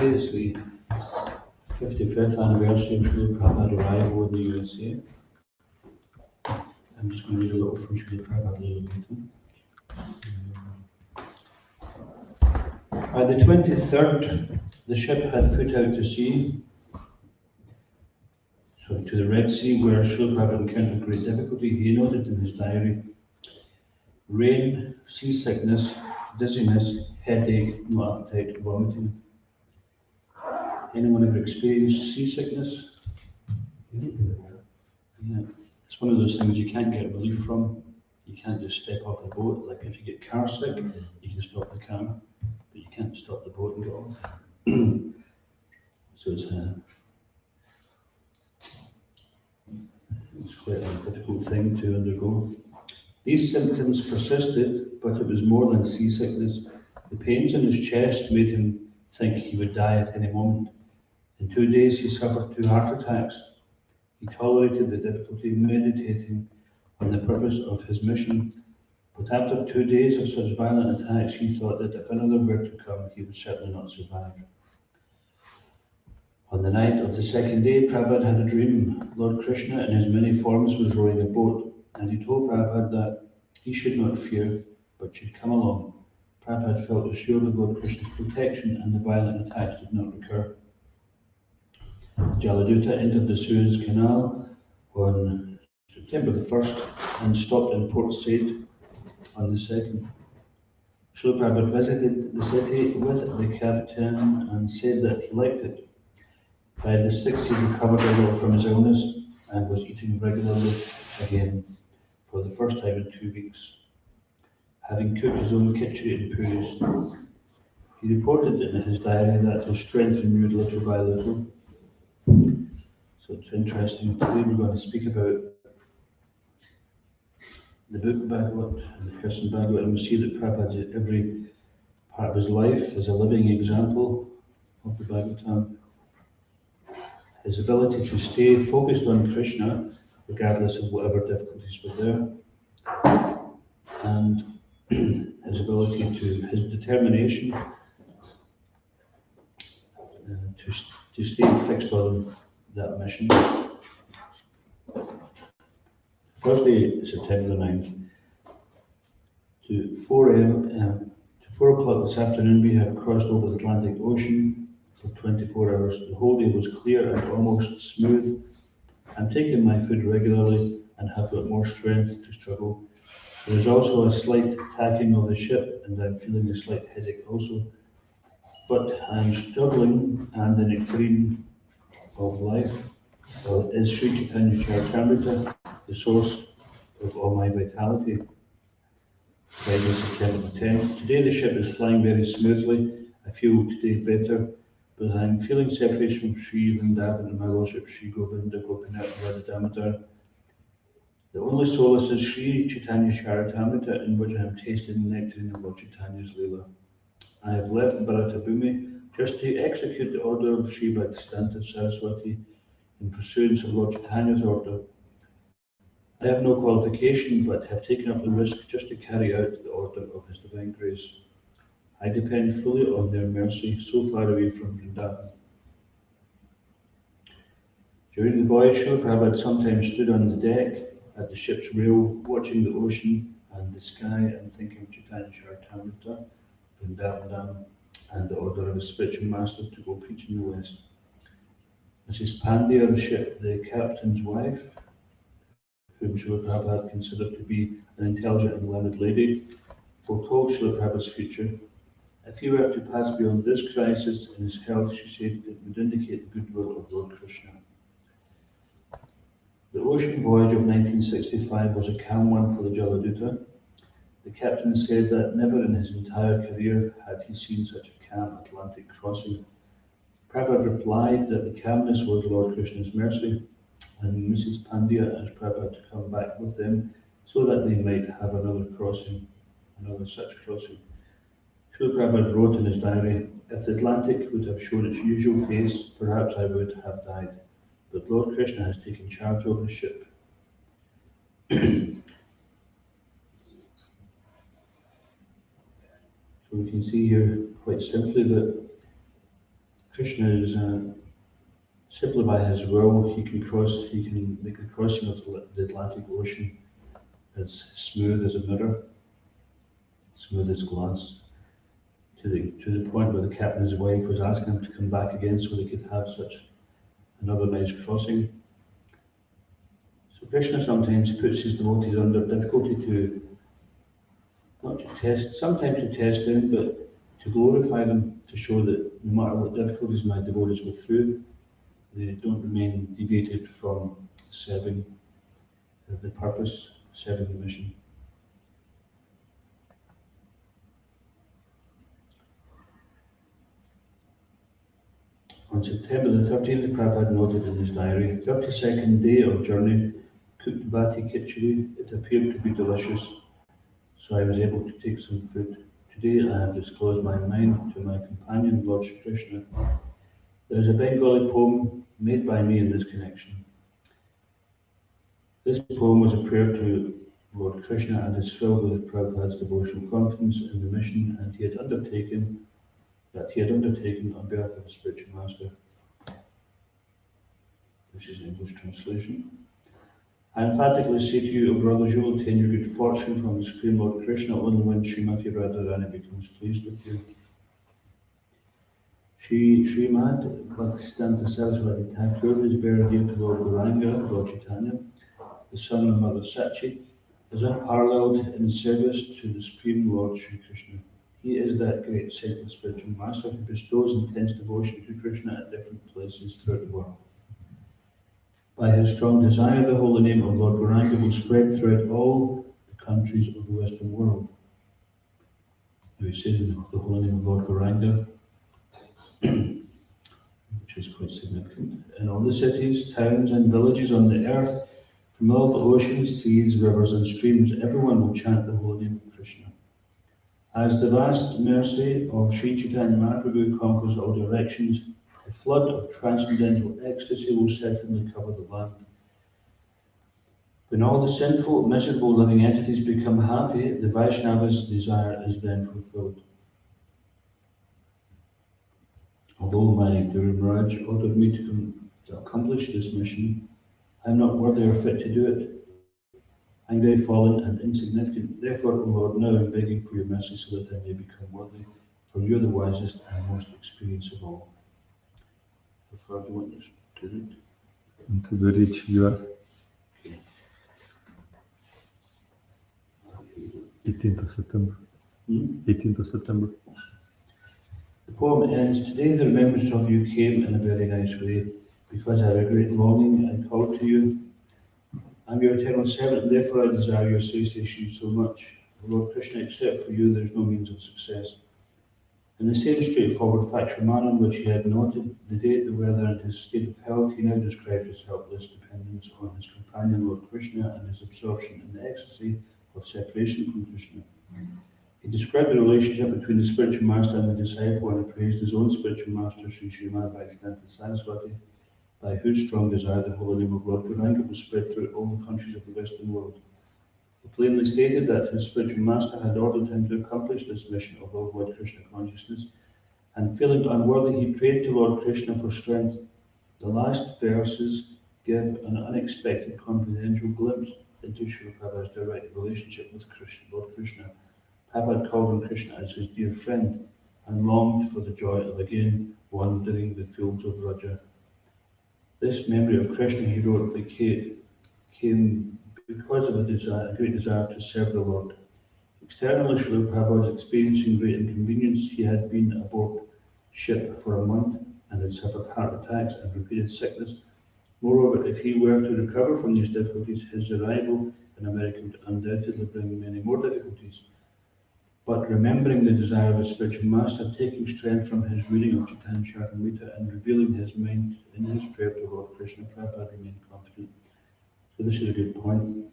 Today is the 55th anniversary of Srila Prabhupada arrival in the USA. I'm just going to read a little from Srila Prabhupada Living Bhagavatam. By the 23rd, the ship had put out to sea, to the Red Sea, where Srila Prabhupada encountered great difficulty. He noted in his diary, rain, seasickness, dizziness, headache, no appetite, vomiting. Anyone ever experienced seasickness? Yeah. It's one of those things you can't get relief from. You can't just step off the boat. Like if you get car sick, you can stop the car, but you can't stop the boat and get off. So it's quite a difficult thing to undergo. These symptoms persisted, but it was more than seasickness. The pains in his chest made him think he would die at any moment. In 2 days he suffered 2 heart attacks. He tolerated the difficulty, meditating on the purpose of his mission. But after 2 days of such violent attacks, he thought that if another were to come, he would certainly not survive. On the night of the 2nd day, Prabhupada had a dream. Lord Krishna in his many forms was rowing a boat, and he told Prabhupada that he should not fear, but should come along. Prabhupada felt assured of Lord Krishna's protection, and the violent attacks did not recur. Jaladuta entered the Suez Canal on September the 1st and stopped in Port Said on the 2nd. Srila Prabhupada visited the city with the captain and said that he liked it. By the 6th he recovered a little from his illness and was eating regularly again for the first time in 2 weeks, having cooked his own khichdi and puris. He reported in his diary that his strength renewed little by little. So it's interesting. Today we're going to speak about the book Bhagavat and the person Bhagavat, and we see that Prabhupada, every part of his life, is a living example of the Bhagavatam. His ability to stay focused on Krishna, regardless of whatever difficulties were there, and his determination to stay fixed on that mission. Thursday, September the 9th, to 4 o'clock this afternoon, we have crossed over the Atlantic Ocean for 24 hours. The whole day was clear and almost smooth. I'm taking my food regularly and have got more strength to struggle. There is also a slight tacking of the ship, and I'm feeling a slight headache also. But I'm struggling, and the nectarine of life is Sri Chaitanya Charitamrita, the source of all my vitality. Friday, September the 10th. Today the ship is flying very smoothly I feel today better, but I am feeling separation from Sri Vrindavan and my Lordship Sri Govinda Gopinath Radha Damodar. The only solace is Sri Chaitanya Charitamrita, in which I am tasting the nectarine of Lord Chaitanya's Leela. I have left Bharatabhumi just to execute the order of Sri Bhaktisiddhanta Saraswati in pursuance of Lord Chaitanya's order. I have no qualification, but have taken up the risk just to carry out the order of His Divine Grace. I depend fully on their mercy, so far away from Vrindavan. During the voyage, Srila Prabhupada sometimes stood on the deck at the ship's rail, watching the ocean and the sky and thinking of Chaitanya Charitamrita, Vrindavan, and the order of his spiritual master to go preach in the West. Mrs. Pandya, the captain's wife, whom Srila Prabhupada considered to be an intelligent and learned lady, foretold Srila Prabhupada's future. If he were to pass beyond this crisis in his health, she said it would indicate the goodwill of Lord Krishna. The ocean voyage of 1965 was a calm one for the Jaladuta. The captain said that never in his entire career had he seen such a calm Atlantic crossing. Prabhupada replied that the calmness was Lord Krishna's mercy, and Mrs. Pandya asked Prabhupada to come back with them so that they might have another such crossing. Srila Prabhupada wrote in his diary, if the Atlantic would have shown its usual face, perhaps I would have died. But Lord Krishna has taken charge of the ship. So we can see here quite simply that Krishna is simply by his will, he can make the crossing of the Atlantic Ocean as smooth as a mirror, smooth as glass, to the point where the captain's wife was asking him to come back again so they could have such another nice crossing. So Krishna sometimes puts his devotees under difficulty sometimes to test them, but to glorify them, to show that no matter what difficulties my devotees go through, they don't remain deviated from serving the purpose, serving the mission. On September the 13th, Prabhupada noted in his diary, 32nd day of journey, cooked bati khichdi. It appeared to be delicious, so I was able to take some food. Today I have disclosed my mind to my companion, Lord Shri Krishna. There is a Bengali poem made by me in this connection. This poem was a prayer to Lord Krishna and is filled with Prabhupada's devotional confidence in the mission he had undertaken on behalf of the spiritual master. This is an English translation. I emphatically say to you, O brothers, you will attain your good fortune from the Supreme Lord Krishna only when Srimati Radharani becomes pleased with you. Srimad Bhaktisiddhanta Saraswati Thakur is very dear to Lord Gauranga, Lord Chaitanya, the son of Mother Sachi, is unparalleled in service to the Supreme Lord Sri Krishna. He is that great saintly spiritual master who bestows intense devotion to Krishna at different places throughout the world. By his strong desire, the holy name of Lord Gauranga will spread throughout all the countries of the Western world. Now he says the holy name of Lord Gauranga, which is quite significant. In all the cities, towns, and villages on the earth, from all the oceans, seas, rivers, and streams, everyone will chant the holy name of Krishna. As the vast mercy of Sri Chaitanya Mahaprabhu conquers all directions, a flood of transcendental ecstasy will certainly cover the land. When all the sinful, miserable living entities become happy, the Vaishnava's desire is then fulfilled. Although my Guru Maharaj ordered me to accomplish this mission, I am not worthy or fit to do it. I am very fallen and insignificant. Therefore, O Lord, now I am begging for your mercy so that I may become worthy, for you are the wisest and most experienced of all. How far do you want this to read? To the rich viewers. Okay. 18th of September. 18th of September. The poem ends, today the remembrance of you came in a very nice way, because I have a great longing and called to you. I am your eternal servant, and therefore I desire your association so much. Lord Krishna, except for you, there is no means of success. In the same straightforward factual manner in which he had noted the date, the weather, and his state of health, he now described his helpless dependence on his companion Lord Krishna and his absorption in the ecstasy of separation from Krishna. He described the relationship between the spiritual master and the disciple and praised his own spiritual master, Sri Srimad Bhaktivedanta Saraswati, by whose strong desire the holy name of Lord Gauranga was spread through all the countries of the Western world. He plainly stated that his spiritual master had ordered him to accomplish this mission of Lord Krishna consciousness, and feeling unworthy, he prayed to Lord Krishna for strength. The last verses give an unexpected confidential glimpse into Srila Prabhupada's direct relationship with Lord Krishna. Prabhupada called on Krishna as his dear friend and longed for the joy of again wandering the fields of Raja. This memory of Krishna, he wrote, came because of a great desire to serve the Lord. Externally, Srila Prabhupada was experiencing great inconvenience. He had been aboard ship for a month and had suffered heart attacks and repeated sickness. Moreover, if he were to recover from these difficulties, his arrival in America would undoubtedly bring many more difficulties. But remembering the desire of his spiritual master, taking strength from his reading of Chaitanya Charitamrita and revealing his mind in his prayer to Lord Krishna, Prabhupada remained confident. So this is a good point.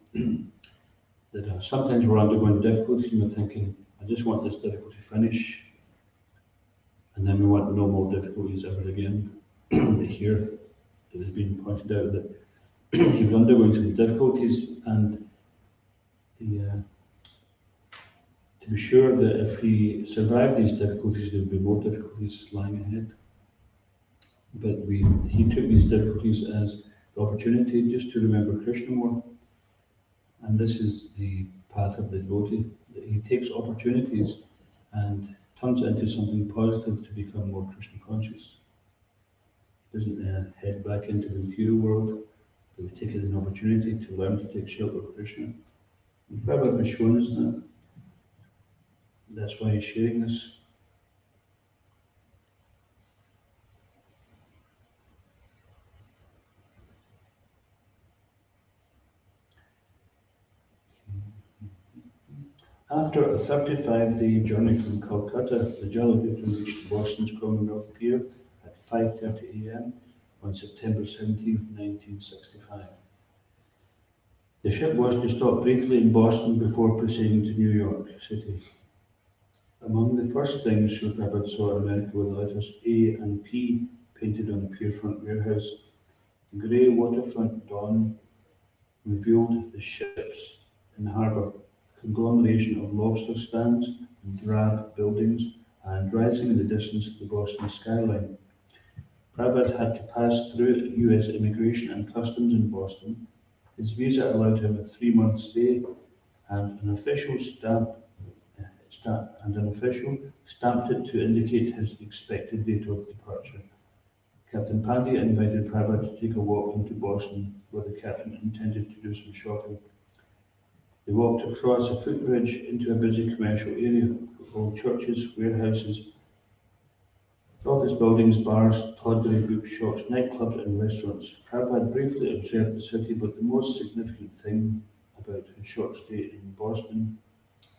That sometimes we're undergoing difficulties and we're thinking, I just want this difficulty to finish, and then we want no more difficulties ever again. Here, it has been pointed out that he was undergoing some difficulties, and to be sure that if he survived these difficulties, there would be more difficulties lying ahead. But he took these difficulties as the opportunity just to remember Krishna more. And this is the path of the devotee, that he takes opportunities and turns it into something positive to become more Krishna conscious. He doesn't head back into the material world, but we take it as an opportunity to learn to take shelter of Krishna. And Prabhupada has shown us that. That's why he's sharing this. After a 35-day journey from Calcutta, the Jaladuta reached Boston's Commonwealth Pier at 5:30 a.m. on September 17, 1965. The ship was to stop briefly in Boston before proceeding to New York City. Among the first things Srila Prabhupada saw in America were the letters A and P painted on the pierfront warehouse. The grey waterfront dawn revealed the ships in the harbour, a conglomeration of lobster stands and drab buildings, and rising in the distance the Boston skyline. Prabhupada had to pass through US immigration and customs in Boston. His visa allowed him a 3-month stay, and an official stamped it to indicate his expected date of departure. Captain Pandya invited Prabhupada to take a walk into Boston, where the captain intended to do some shopping. They walked across a footbridge into a busy commercial area, all churches, warehouses, office buildings, bars, tawdry bookshops, nightclubs and restaurants. Prabhupada briefly observed the city, but the most significant thing about his short stay in Boston,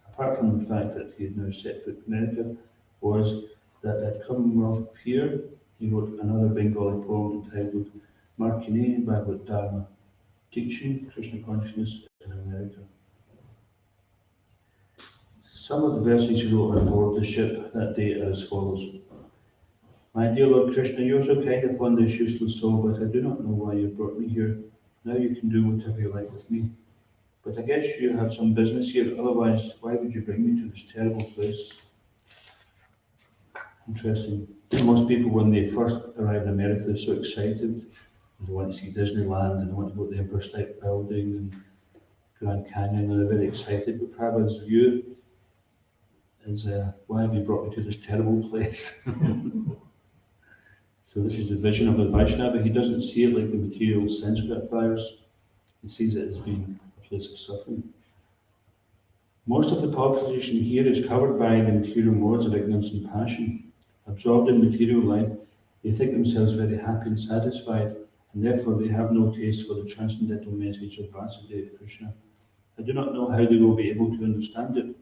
apart from the fact that he had now set foot in America, was that at Commonwealth Pier, he wrote another Bengali poem entitled Markine Bhagavad Dharma, Teaching Krishna Consciousness in America. Some of the verses he wrote on board the ship that day are as follows. My dear Lord Krishna, you are so kind upon this useless soul, but I do not know why you brought me here. Now you can do whatever you like with me. But I guess you have some business here, otherwise why would you bring me to this terrible place? Interesting. Most people, when they first arrive in America, they're so excited. They want to see Disneyland and they want to go to the Empire State Building and Grand Canyon, and they're very excited. But Prabhupada's view is, why have you brought me to this terrible place? So this is the vision of the Vaishnava. He doesn't see it like the material sense gratifiers. He sees it as being a place of suffering. Most of the population here is covered by the material modes of ignorance and passion. Absorbed in material life, they think themselves very happy and satisfied, and therefore they have no taste for the transcendental message of Vasudeva Krishna. I do not know how they will be able to understand it.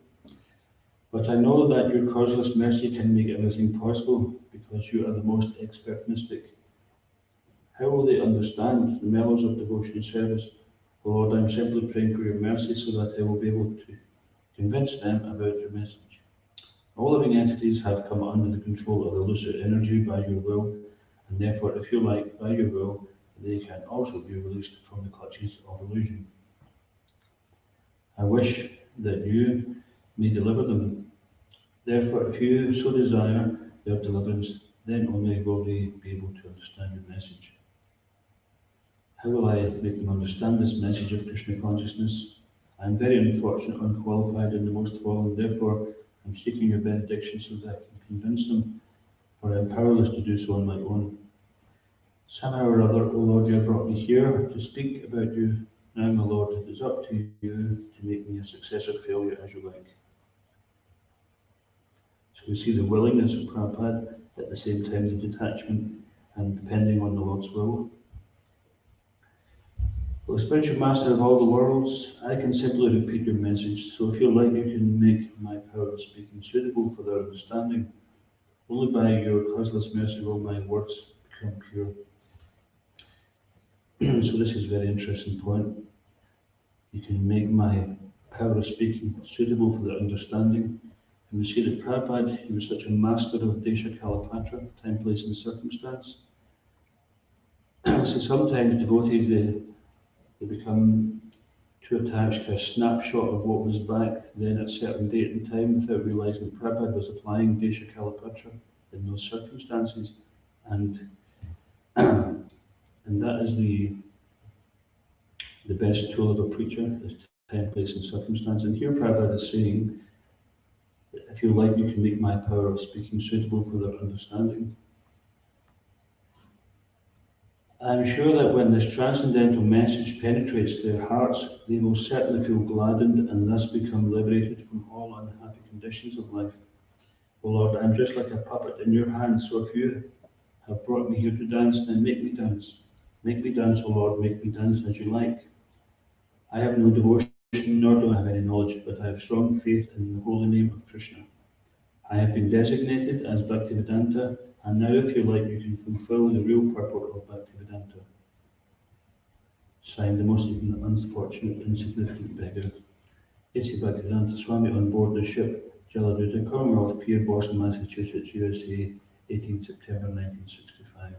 But I know that your causeless mercy can make everything possible, because you are the most expert mystic. How will they understand the mellows of devotion and service? Oh Lord, I am simply praying for your mercy so that I will be able to convince them about your message. All living entities have come under the control of the lucid energy by your will, and therefore, if you like, by your will, they can also be released from the clutches of illusion. I wish that you may deliver them. Therefore, if you so desire their deliverance, then only will they be able to understand your message. How will I make them understand this message of Krishna consciousness? I am very unfortunate, unqualified, and the most fallen. Therefore, I am seeking your benediction so that I can convince them, for I am powerless to do so on my own. Somehow or other, O Lord, you have brought me here to speak about you. Now, my Lord, it is up to you to make me a success or failure as you like. So we see the willingness of Prabhupada, at the same time the detachment, and depending on the Lord's will. O spiritual master of all the worlds, I can simply repeat your message, so if you like, you can make my power of speaking suitable for their understanding. Only by your causeless mercy will my words become pure. So this is a very interesting point. You can make my power of speaking suitable for their understanding. And we see that Prabhupada, he was such a master of Desha Kalapatra, time, place, and circumstance. So sometimes devotees, they become too attached to a snapshot of what was back then at a certain date and time without realizing that Prabhupada was applying Desha Kalapatra in those circumstances. And that is the best tool of a preacher, is time, place, and circumstance. And here Prabhupada is saying, if you like, you can make my power of speaking suitable for their understanding. I'm sure that when this transcendental message penetrates their hearts, they will certainly feel gladdened and thus become liberated from all unhappy conditions of life. Oh Lord, I'm just like a puppet in your hands, so if you have brought me here to dance, then make me dance. Make me dance, O Lord, make me dance as you like. I have no devotion, nor do I have any knowledge, but I have strong faith in the holy name of Krishna. I have been designated as Bhaktivedanta, and now if you like, you can fulfill the real purport of Bhaktivedanta. Signed, the most unfortunate, insignificant beggar. A.C. Bhaktivedanta Swami on board the ship Jaladuta, Commonwealth Pier, Boston, Massachusetts, USA, 18 September 1965.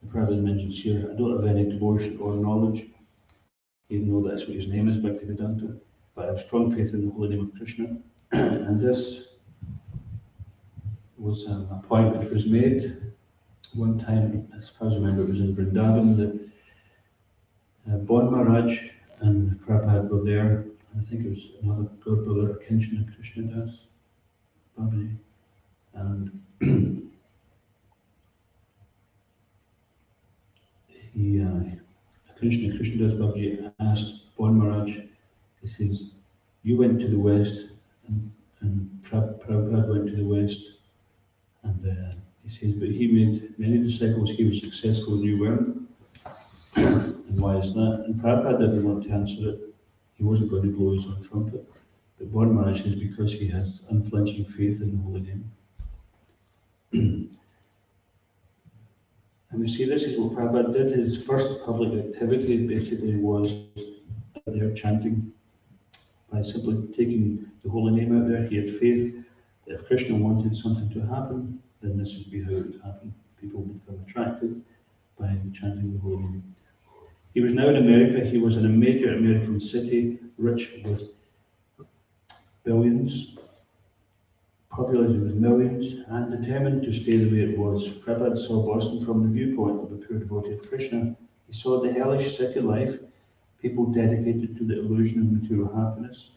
The Prabhupada mentions here, I don't have any devotion or knowledge, even though that's what his name is, Bhaktivedanta, but I have strong faith in the holy name of Krishna. And this was a point which was made one time, as far as I remember, it was in Vrindavan, that Bon Maharaj and Prabhupada were there. I think it was another god brother, Kinchana Krishnadas Babaji, and Krishna Krishnadas Babaji asked Bon Maharaj, he says, you went to the West, and Prabhupada went to the West, and he says, but he made many disciples, he was successful and you weren't. And why is that? And Prabhupada didn't want to answer it. He wasn't going to blow his own trumpet. But Bon Maharaj says, because he has unflinching faith in the holy name. And we see this is what Prabhupada did. His first public activity basically was there chanting. By simply taking the holy name out there, he had faith that if Krishna wanted something to happen, then this would be how it would happen. People would become attracted by chanting the holy name. He was now in America. He was in a major American city, rich with billions, populated with millions, and determined to stay the way it was. Prabhupada saw Boston from the viewpoint of a pure devotee of Krishna. He saw the hellish city life, people dedicated to the illusion of material happiness.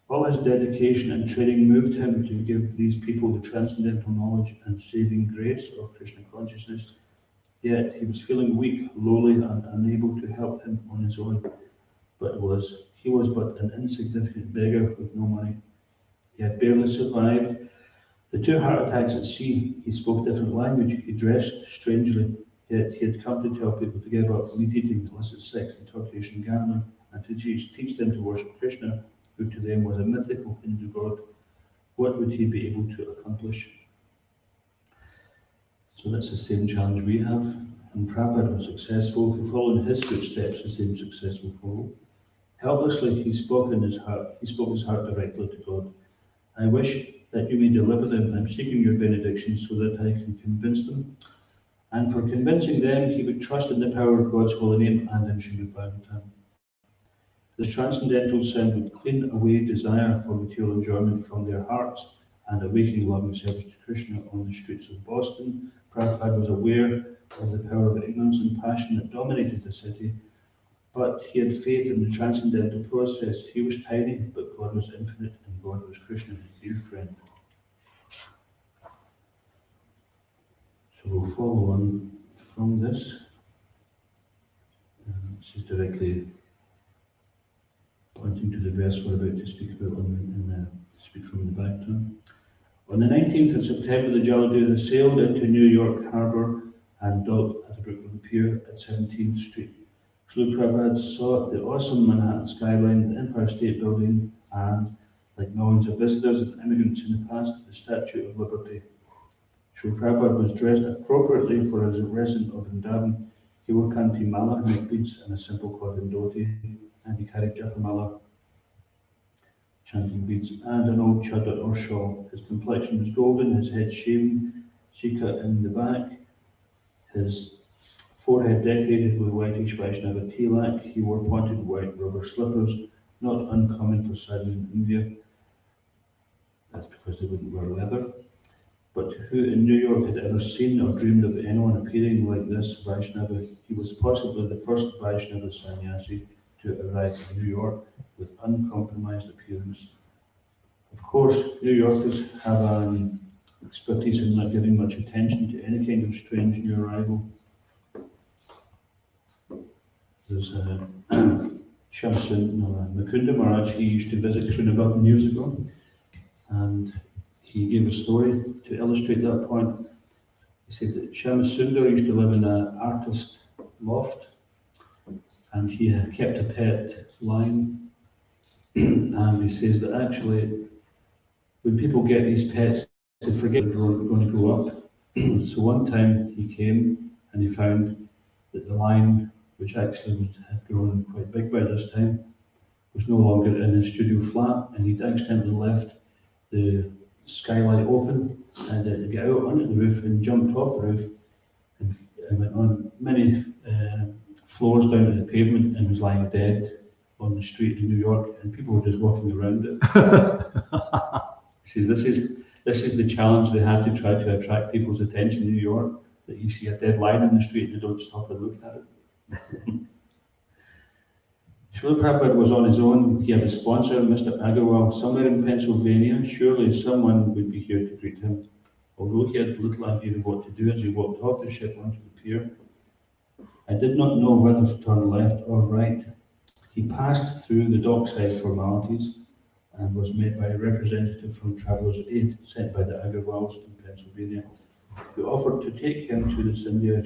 All his dedication and training moved him to give these people the transcendental knowledge and saving grace of Krishna consciousness. Yet he was feeling weak, lowly, and unable to help him on his own. But he was but an insignificant beggar with no money. He had barely survived the 2 heart attacks at sea. He spoke a different language. He dressed strangely. Yet he had come to tell people to give up meat eating, illicit sex, intoxication, gambling, and to teach them to worship Krishna, who to them was a mythical Hindu god, what would he be able to accomplish? So that's the same challenge we have. And Prabhupada was successful. If we follow in his footsteps, the same success will follow. Helplessly, he spoke his heart directly to God. I wish that you may deliver them. I'm seeking your benediction so that I can convince them. And for convincing them, he would trust in the power of God's holy name and in Srila Prabhupada. This transcendental sound would clean away desire for material enjoyment from their hearts and awaken loving service to Krishna on the streets of Boston. Prabhupada was aware of the power of ignorance and passion that dominated the city, but he had faith in the transcendental process. He was tiny, but God was infinite, and God was Krishna, his dear friend. So we'll follow on from this. This is directly pointing to the verse we're about to speak about speak from the back term. On the 19th of September, the Jaladuta sailed into New York Harbor and docked at the Brooklyn Pier at 17th Street. Srila Prabhupada saw the awesome Manhattan skyline, the Empire State Building, and, like millions of visitors and immigrants in the past, the Statue of Liberty. Srila Prabhupada was dressed appropriately for a resident of Vrindavan. He wore kanti mala, neck beads, and a simple cotton dhoti, and he carried japamala, chanting beads, and an old chadar or shawl. His complexion was golden, his head shaven, shika in the back, his forehead decorated with whitish Vaishnava tilak. He wore pointed white rubber slippers, not uncommon for sadhus in India. That's because they wouldn't wear leather. But who in New York had ever seen or dreamed of anyone appearing like this Vaishnava? He was possibly the first Vaishnava sannyasi to arrive in New York with uncompromised appearance. Of course, New Yorkers have an expertise in not giving much attention to any kind of strange new arrival. There's Mukunda Maharaj, he used to visit Srinagar years ago, and he gave a story to illustrate that point. He said that Shamsundar used to live in an artist loft, and he had kept a pet lion. And he says that actually, when people get these pets, they forget they're going to grow up. So one time he came and he found that the lion, which actually had grown quite big by this time, was no longer in his studio flat, and he'd accidentally left the skylight open and to get out onto the roof and jumped off the roof and went on many floors down to the pavement and was lying dead on the street in New York, and people were just walking around it. He says this is the challenge they have to try to attract people's attention in New York, that you see a dead lion in the street and they don't stop and look at it. Srila Prabhupada was on his own. He had a sponsor, Mr. Agarwal, somewhere in Pennsylvania. Surely someone would be here to greet him. Although he had little idea of what to do as he walked off the ship onto the pier, I did not know whether to turn left or right. He passed through the dockside formalities and was met by a representative from Traveller's Aid sent by the Agarwals in Pennsylvania, who offered to take him to the Scindia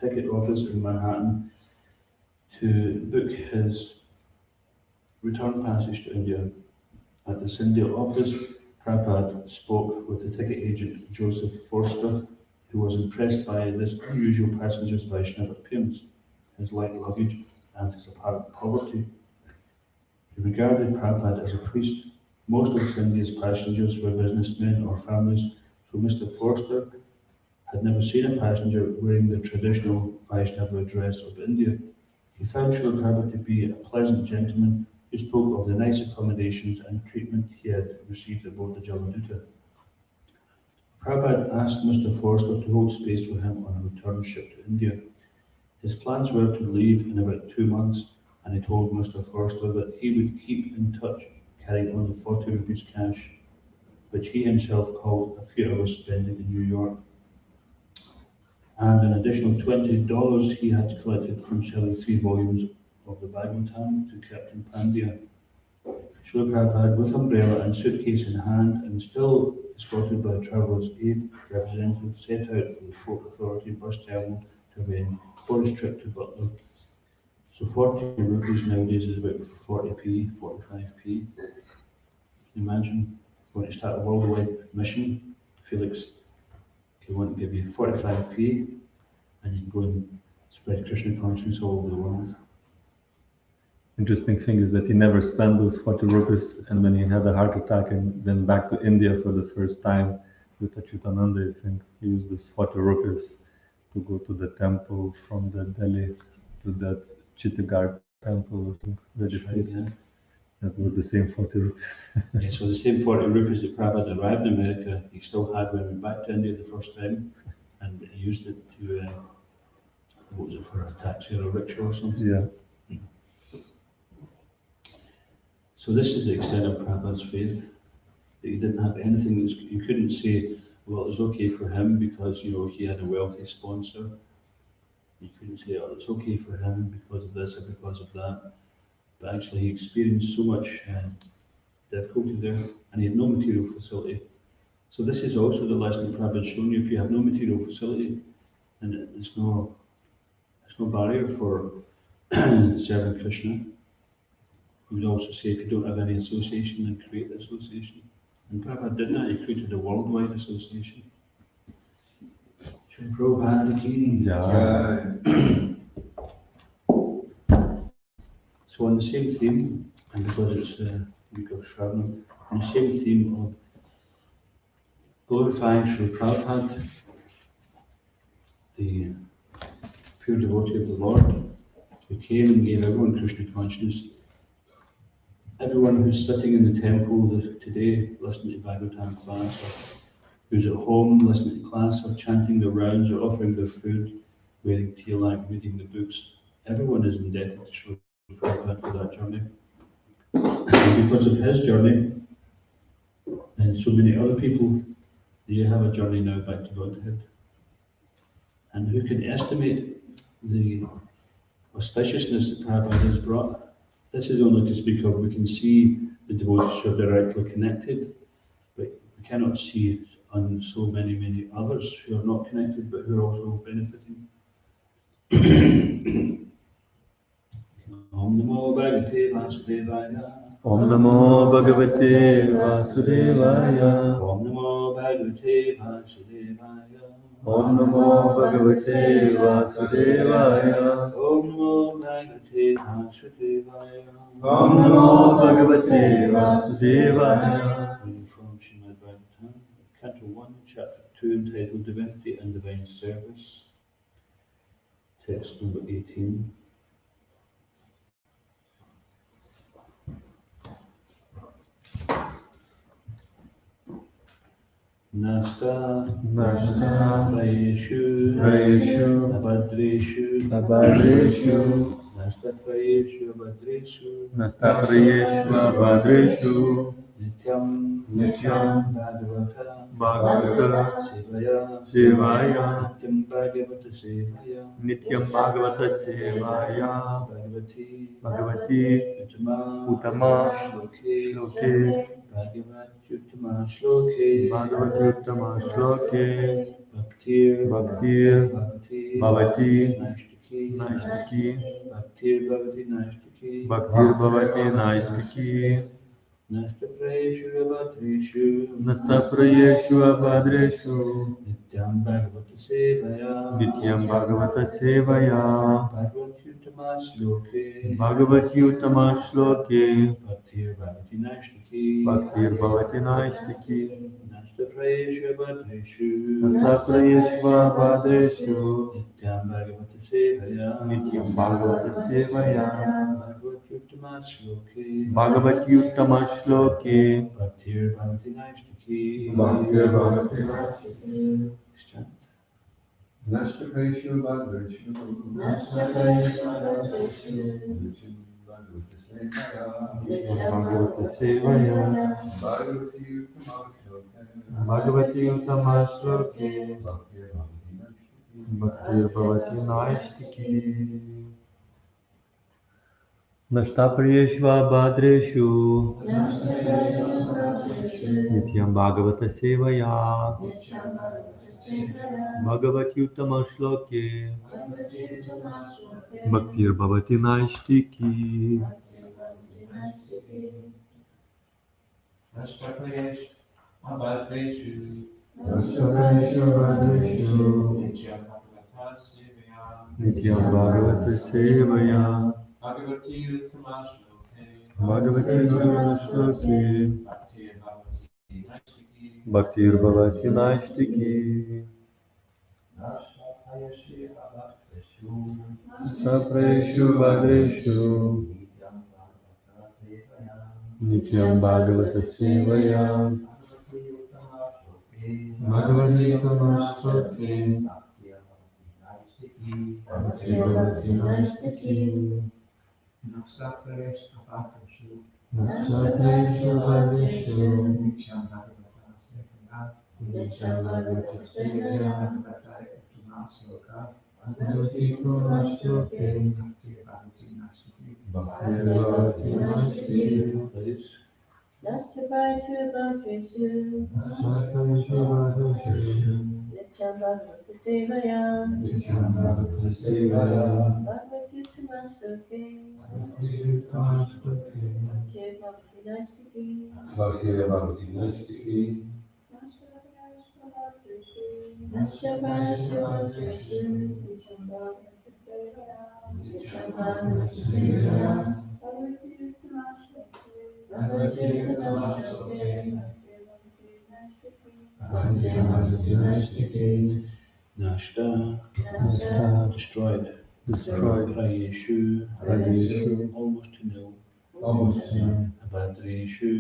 ticket office in Manhattan to book his return passage to India. At the Scindia office, Prabhupada spoke with the ticket agent Joseph Forster, who was impressed by this unusual passenger's Vaishnava appearance, his light luggage, and his apparent poverty. He regarded Prabhupada as a priest. Most of Scindia's passengers were businessmen or families, so Mr. Forster had never seen a passenger wearing the traditional Vaishnava dress of India. He found Srila Prabhupada to be a pleasant gentleman who spoke of the nice accommodations and treatment he had received aboard the Jaladuta. Prabhupada asked Mr. Forster to hold space for him on a return ship to India. His plans were to leave in about 2 months, and he told Mr. Forster that he would keep in touch, carrying only 40 rupees cash, which he himself called a few hours spending in New York, and an additional $20 he had collected from selling 3 volumes of the Bhagavatam to Captain Pandya. Srila Prabhupada, with umbrella and suitcase in hand, and still escorted by Traveller's Aid representative, set out for the Port Authority bus terminal to arrange for his trip to Butler. So 40 rupees nowadays is about 40p, 45p. Imagine going to start a worldwide mission, Felix, if you want to give you 45p, and you can go and spread Krishna consciousness all over the world. Interesting thing is that he never spent those 40 rupees, and when he had a heart attack and went back to India for the first time with Achyutananda, I think he used those 40 rupees to go to the temple from the Delhi to that Chittagarh temple, I think, where they stayed. Yeah. That was the same 40 rupees. Yeah, so the same 40 rupees that Prabhupada arrived in America, he still had when he went back to India the first time, and he used it to, what was it, for a taxi or a rickshaw or something? Yeah. So this is the extent of Prabhupada's faith, that he didn't have anything that you couldn't say, well, it was okay for him because, he had a wealthy sponsor. You couldn't say, oh, it's okay for him because of this or because of that. But actually he experienced so much difficulty there, and he had no material facility. So this is also the lesson that Prabhupada has shown you. If you have no material facility, then there's no barrier for serving Krishna. He would also say, if you don't have any association, then create the association. And Prabhupada did that. He created a worldwide association. Srila Prabhupada ki Yeah. So on the same theme, and because it's the week of Sravana, on the same theme of glorifying Srila Prabhupada, the pure devotee of the Lord, who came and gave everyone Krishna consciousness. Everyone who's sitting in the temple today, listening to Bhagavatam class, or who's at home listening to class, or chanting their rounds, or offering their food, wearing tilak, reading the books, everyone is indebted to Srila Prabhupada for that journey. And because of his journey, and so many other people, they have a journey now back to Godhead. And who can estimate the auspiciousness that Prabhupada has brought? This is only to speak of. We can see the devotees who are directly connected, but we cannot see on so many others who are not connected, but who are also benefiting. Om Namo Bhagavate Vasudevaya. Om Namo Bhagavate Vasudevaya. Om Namo Bhagavate Vasudevaya. Om Namo Bhagavate Vasudevaya. Om Namo Bhagavate Vasudevaya. Om Namo Bhagavate Vasudevaya. Reading from Srimad Bhagavatam, Canto 1, Chapter 2, entitled Divinity and Divine Service. Text number 18. Nasta Prayeshu Abhadreshu Nasta Prayeshu Abhadreshu Nityam Bhagavata Sevaya Nityam Bhagavata Sevaya Bhagavati Uttama Shloke Bhagavati Uttama Shloke Bhaktir Bhavati Naistiki Bhaktir Bhavati Naistiki Nasta Prayeshu Abhadreshu Nityam Bhagavata Sevaya Bhagavati Uttama Shloke Bhaktir Bhavati Naistiki Nasta Prayeshu Abhadreshu Nityam Bhagavata Sevaya Bhagavati Uttama Shloke Bhaktir Bhavati Naistiki Nasta Prayeshu Abhadreshu Bhagavata Sevaya Bhagavati Uttama Shloke Bhaktir Bhavati Naistiki Nashtapriyeshva Bhadreshu Nityam Bhagavata Sevaya Bhagavati Uttama Shloke Bhaktir Bhavati Naistiki Nashtapriyeshva Bhadreshu Nityam Bhagavata Sevaya Bhagavati Uttama Shloke Bhagavati Uttama Shloke Bhaktir Bhavati Bhaktir Bhavati Naistiki Naistiki Nashtapriyeshu Bhadreshu Nityam Bhagavata Sevaya Bhagavati Uttama Shloke Bhaktir Bhavati Naistiki Nashtapriyeshu Bhadreshu Nityam Bhagavata Sevaya Bhagavati Uttama Shloke Bhaktir Bhavati Naistiki Please. Nashtapriyeshu Bhadreshu Nashtapriyeshu Bhadreshu Nityam Bhagavata Sevaya Nityam Bhagavata Sevaya Bhagavati Uttama Shloke Bhaktir Uttama Shloke Bhaktir Bhavati Naistiki Bhaktir Bhavati Naistiki Nashtapriyeshu Bhadreshu Nityam Bhagavata Sevaya Nityam Bhagavata Sevaya Bhagavati Uttama Shloke Bhagavati Uttama Shloke Bhaktir Bhavati Naistiki Nashta, Nashta destroyed. destroyed Prayeshu, Bhadreshu almost to nil. almost none Abhadreshu,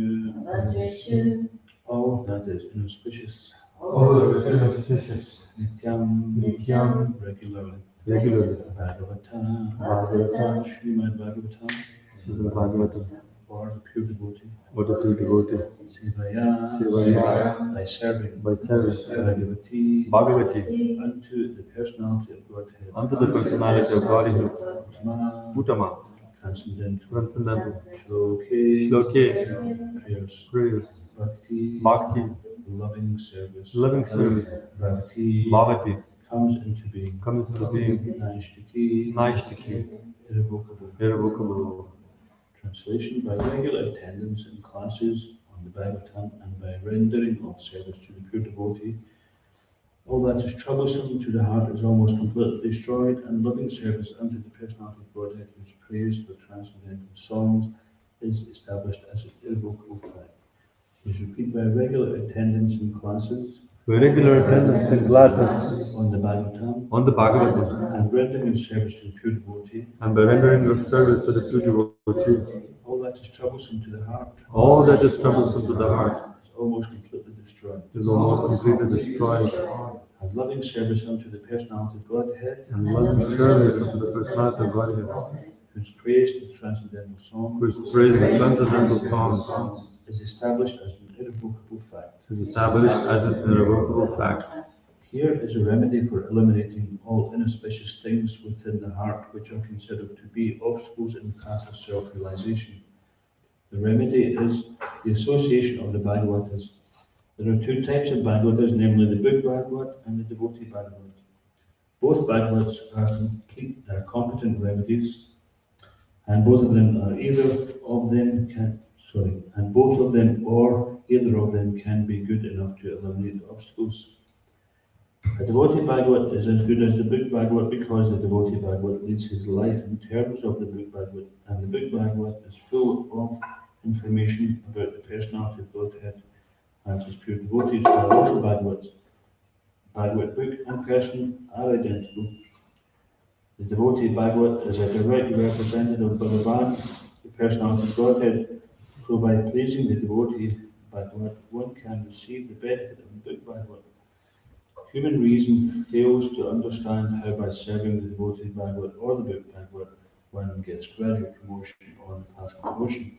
Bhadreshu all that is inauspicious. all that is inauspicious Nityam, Nityam regularly. regularly Bhagavata, Bhagavata Srimad Bhagavatam, Srila Prabhupada or the pure devotee. or the pure devotee Sevaya, Sevaya by serving. by service Bhagavati, Bhagavati unto the personality of Godhead. unto the personality of Godhead Uttama, Uttama transcendental. transcendental Shloke, Shloke prayers. prayers Bhakti, Bhakti loving service. loving service Bhakti Bhavati comes into being. comes into being Naishtiki, Naishtiki irrevocable. irrevocable Translation: by regular attendance in classes on the Bhagavatam and by rendering of service to the pure devotee, all that is troublesome to the heart is almost completely destroyed, and loving service unto the personality of Godhead, who is praised with transcendental songs, is established as an irrevocable fact. Please repeat: by regular attendance in classes by regular attendance in classes on the Bhagavatam on the Bhagavatam and rendering of service to the pure devotee, and by rendering of service to the pure devotee all that is troublesome to the heart all that is troublesome to the heart is almost completely destroyed. is almost completely destroyed, And loving service unto the personality of Godhead, and loving service unto the personality of Godhead, who is praised in transcendental song, who is praised in transcendental songs, is established as an irrevocable fact. is established as an irrevocable fact. Here is a remedy for eliminating all inauspicious things within the heart which are considered to be obstacles in the path of self-realization. The remedy is the association of the Bhagavatas. There are two types of Bhagavatas, namely the book Bhagavat and the devotee Bhagavat. Both Bhagavats are competent remedies, and both of them or either of them can be good enough to eliminate the obstacles. A devotee Bhagavat is as good as the book Bhagavat because the devotee Bhagavat leads his life in terms of the book Bhagavat, and the book Bhagavat is full of information about the personality of Godhead and his pure devotees, while also Bhagavat book and person are identical. The devotee Bhagavat is a direct representative of Bhagavan, the personality of Godhead, so by praising the devotee Bhagavat, one can receive the benefit of the book Bhagavat. Human reason fails to understand how by serving the devotee Bhagavat or the book Bhagavat, one gets gradual promotion on the path of promotion.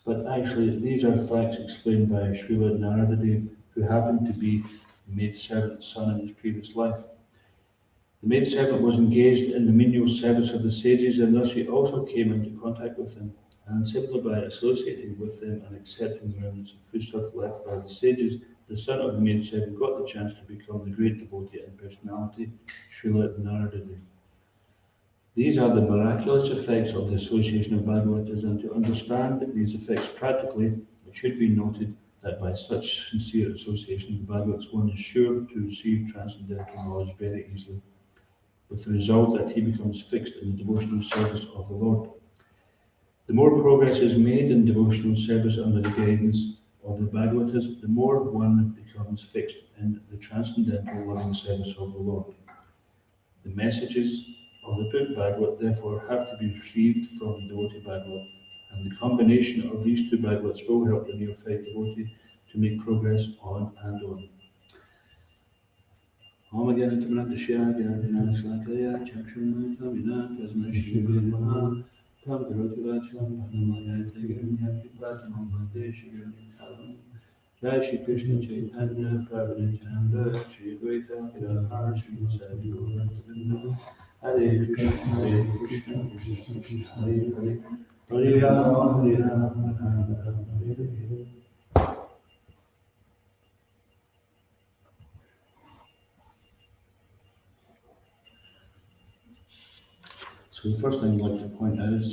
But actually, these are facts explained by Srila Naradadev, who happened to be a maid servant's son in his previous life. The maidservant was engaged in the menial service of the sages, and thus she also came into contact with them. And simply by associating with them and accepting the remnants of foodstuff left by the sages, the son of the maidservant got the chance to become the great devotee and personality, Srila Narada. These are the miraculous effects of the association of Bhagavatas, and to understand these effects practically, it should be noted that by such sincere association of the Bhagavats, one is sure to receive transcendental knowledge very easily, with the result that he becomes fixed in the devotional service of the Lord. The more progress is made in devotional service under the guidance of the Bhagavatas, the more one becomes fixed in the transcendental loving service of the Lord. The messages of the book Bhagavat therefore have to be received from the devotee Bhagavat, and the combination of these two Bhagavats will help the neophyte devotee to make progress on and on. Om Agyanam Tamanatashya Gyanam Salakaya Chakshunam Tamina Tasmai Shri Guru Maha Tam Karoti Vacham Padamaya Tegiram Yakipatam Bhante Shri Guru Salam Jai Shri Krishna Chaitanya Prabhu Nityananda Shri Advaita Gadadhar Shri Sadi Gauranga Hare Krishna Hare Krishna Krishna Krishna Hare Hare Hare Rama Hare Rama Rama Rama Hare Hare. So the first thing I'd like to point out is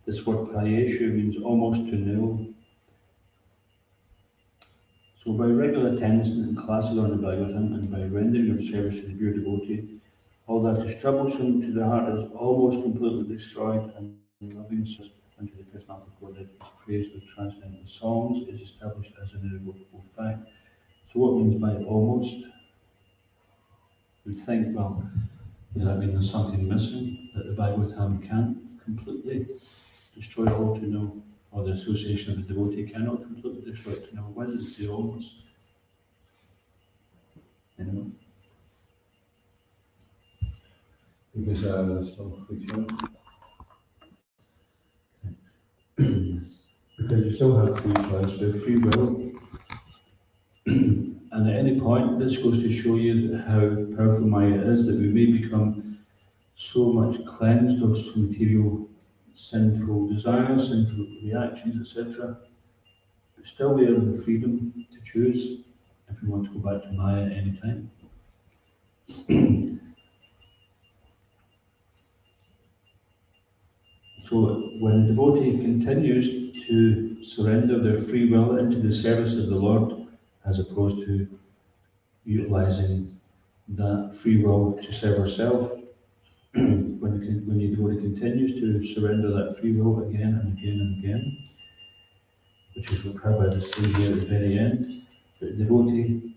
this word prayeshu means almost to nil. So by regular attendance in classes on the Bhagavatam and by rendering of service to the pure devotee, all that is troublesome to the heart is almost completely destroyed, and loving service unto the personality of God is praised with transcendental songs is established as an irrevocable fact. So what means by almost? We'd think, well, does that mean there's something missing, that the Bhagavatam can't completely destroy all to know, or the association of the devotee cannot completely destroy it to know? Why does it say almost? Anyone? Because there's no friction. Because you still have free choice, with free will. And at any point, this goes to show you how powerful Maya is, that we may become so much cleansed of some material sinful desires, sinful reactions, etc. But still we have the freedom to choose if we want to go back to Maya at any time. So when a devotee continues to surrender their free will into the service of the Lord, as opposed to utilizing that free will to serve ourselves, when the devotee continues to surrender that free will again and again and again, which is what Prabhupada is saying here at the very end, the devotee,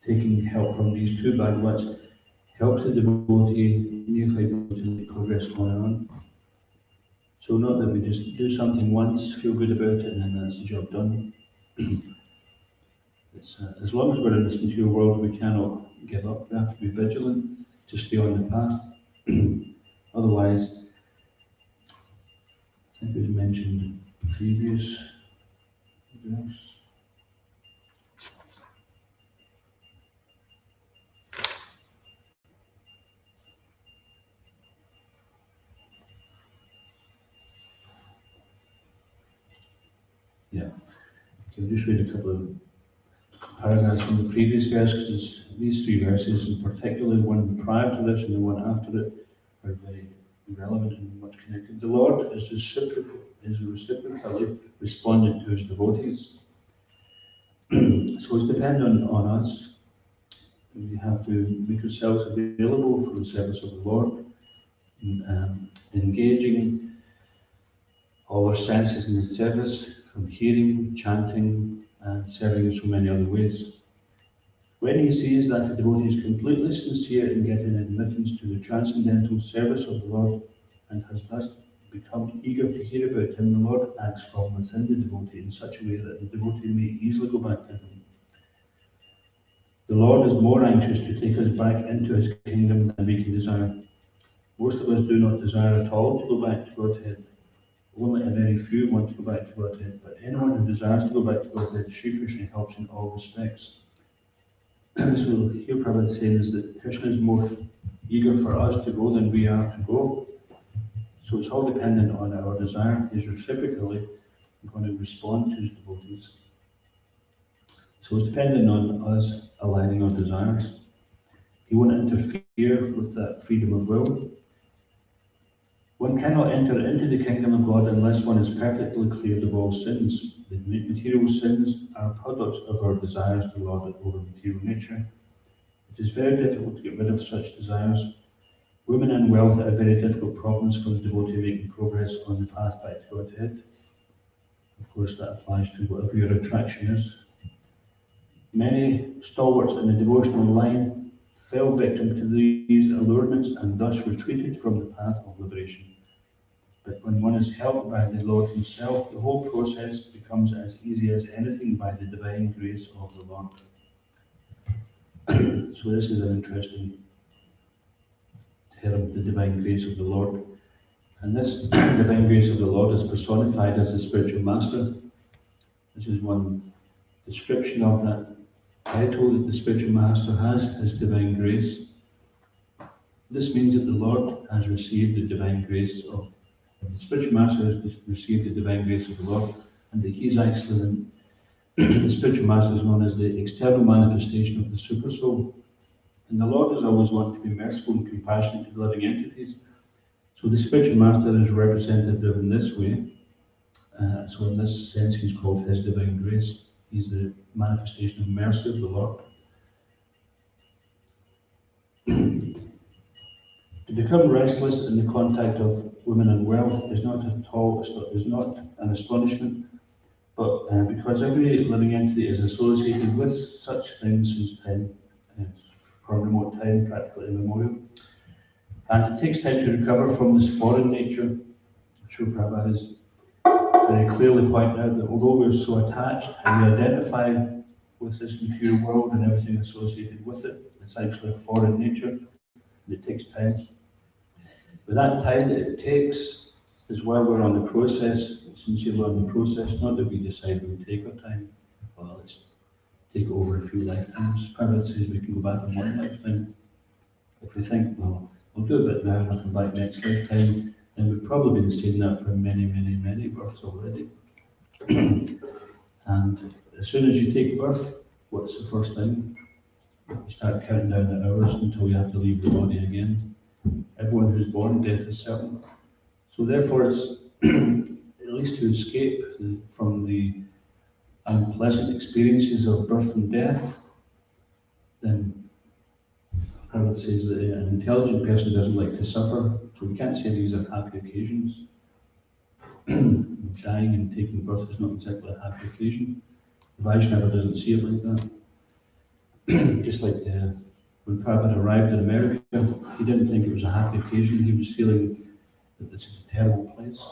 taking help from these two Bhagavats helps the devotee, neophyte devotee, to make progress on and on. So not that we just do something once, feel good about it, and then that's the job done. It's, as long as we're in this material world, we cannot give up. We have to be vigilant to stay on the path. Otherwise, I think we've mentioned previous verse. Yeah. Okay, I'll just read a couple of paragraphs from the previous verse, because these three verses, and particularly one prior to this and the one after it, are very relevant and much connected. The Lord is reciprocally responding to his devotees. So it's dependent on us. We have to make ourselves available for the service of the Lord, engaging all our senses in the service, from hearing, chanting, and serving in so many other ways. When he sees that the devotee is completely sincere in getting admittance to the transcendental service of the Lord, and has thus become eager to hear about him, the Lord acts from within the devotee in such a way that the devotee may easily go back to him. The Lord is more anxious to take us back into his kingdom than we can desire. Most of us do not desire at all to go back to Godhead. Only a very few want to go back to Godhead, but anyone who desires to go back to Godhead, Sri Krishna helps in all respects. So here Prabhupada says that Krishna is more eager for us to go than we are to go. So it's all dependent on our desire. He's reciprocally going to respond to his devotees. So it's dependent on us aligning our desires. He won't interfere with that freedom of will. One cannot enter into the kingdom of God unless one is perfectly cleared of all sins. The material sins are products of our desires to lord it over material nature. It is very difficult to get rid of such desires. Women and wealth are very difficult problems for the devotee making progress on the path back to Godhead. Of course, that applies to whatever your attraction is. Many stalwarts in the devotional line fell victim to these allurements and thus retreated from the path of liberation. But when one is helped by the Lord himself, the whole process becomes as easy as anything by the divine grace of the Lord. So this is an interesting term, the divine grace of the Lord. And this divine grace of the Lord is personified as the spiritual master. This is one description of that title that the spiritual master has, his divine grace. This means that the Lord has received the divine grace of the spiritual master has received the divine grace of the Lord, and that he is actually the spiritual master is known as the external manifestation of the super soul. And the Lord is always wanting to be merciful and compassionate to living entities. So the spiritual master is representative in this way. So in this sense, he's called his divine grace. He's the manifestation of mercy of the Lord. To become restless in the contact of women and wealth is not at all, is not an astonishment, but because every living entity is associated with such things since time, from remote time, practically immemorial. And it takes time to recover from this foreign nature. Srila Prabhupada is very clearly pointing out that although we're so attached and we identify with this material world and everything associated with it, it's actually a foreign nature, and it takes time. But that time that it takes is while we're on the process, sincerely on the process, not that we decide we take our time. Well, let's take it over a few lifetimes. Prabhupada says we can go back in one lifetime. If we think, well, we'll do a bit now and I'll come back next lifetime, then we've probably been saying that for many, many, many births already. And as soon as you take birth, what's the first thing? You start counting down the hours until you have to leave the body again. Everyone who's born, death is certain. So therefore it's, at least to escape from the unpleasant experiences of birth and death, then Prabhupada says that an intelligent person doesn't like to suffer, so we can't say these are happy occasions. Dying and taking birth is not exactly a happy occasion. The Vaishnava doesn't see it like that. Just like when Prabhupada arrived in America, he didn't think it was a happy occasion. He was feeling that this is a terrible place.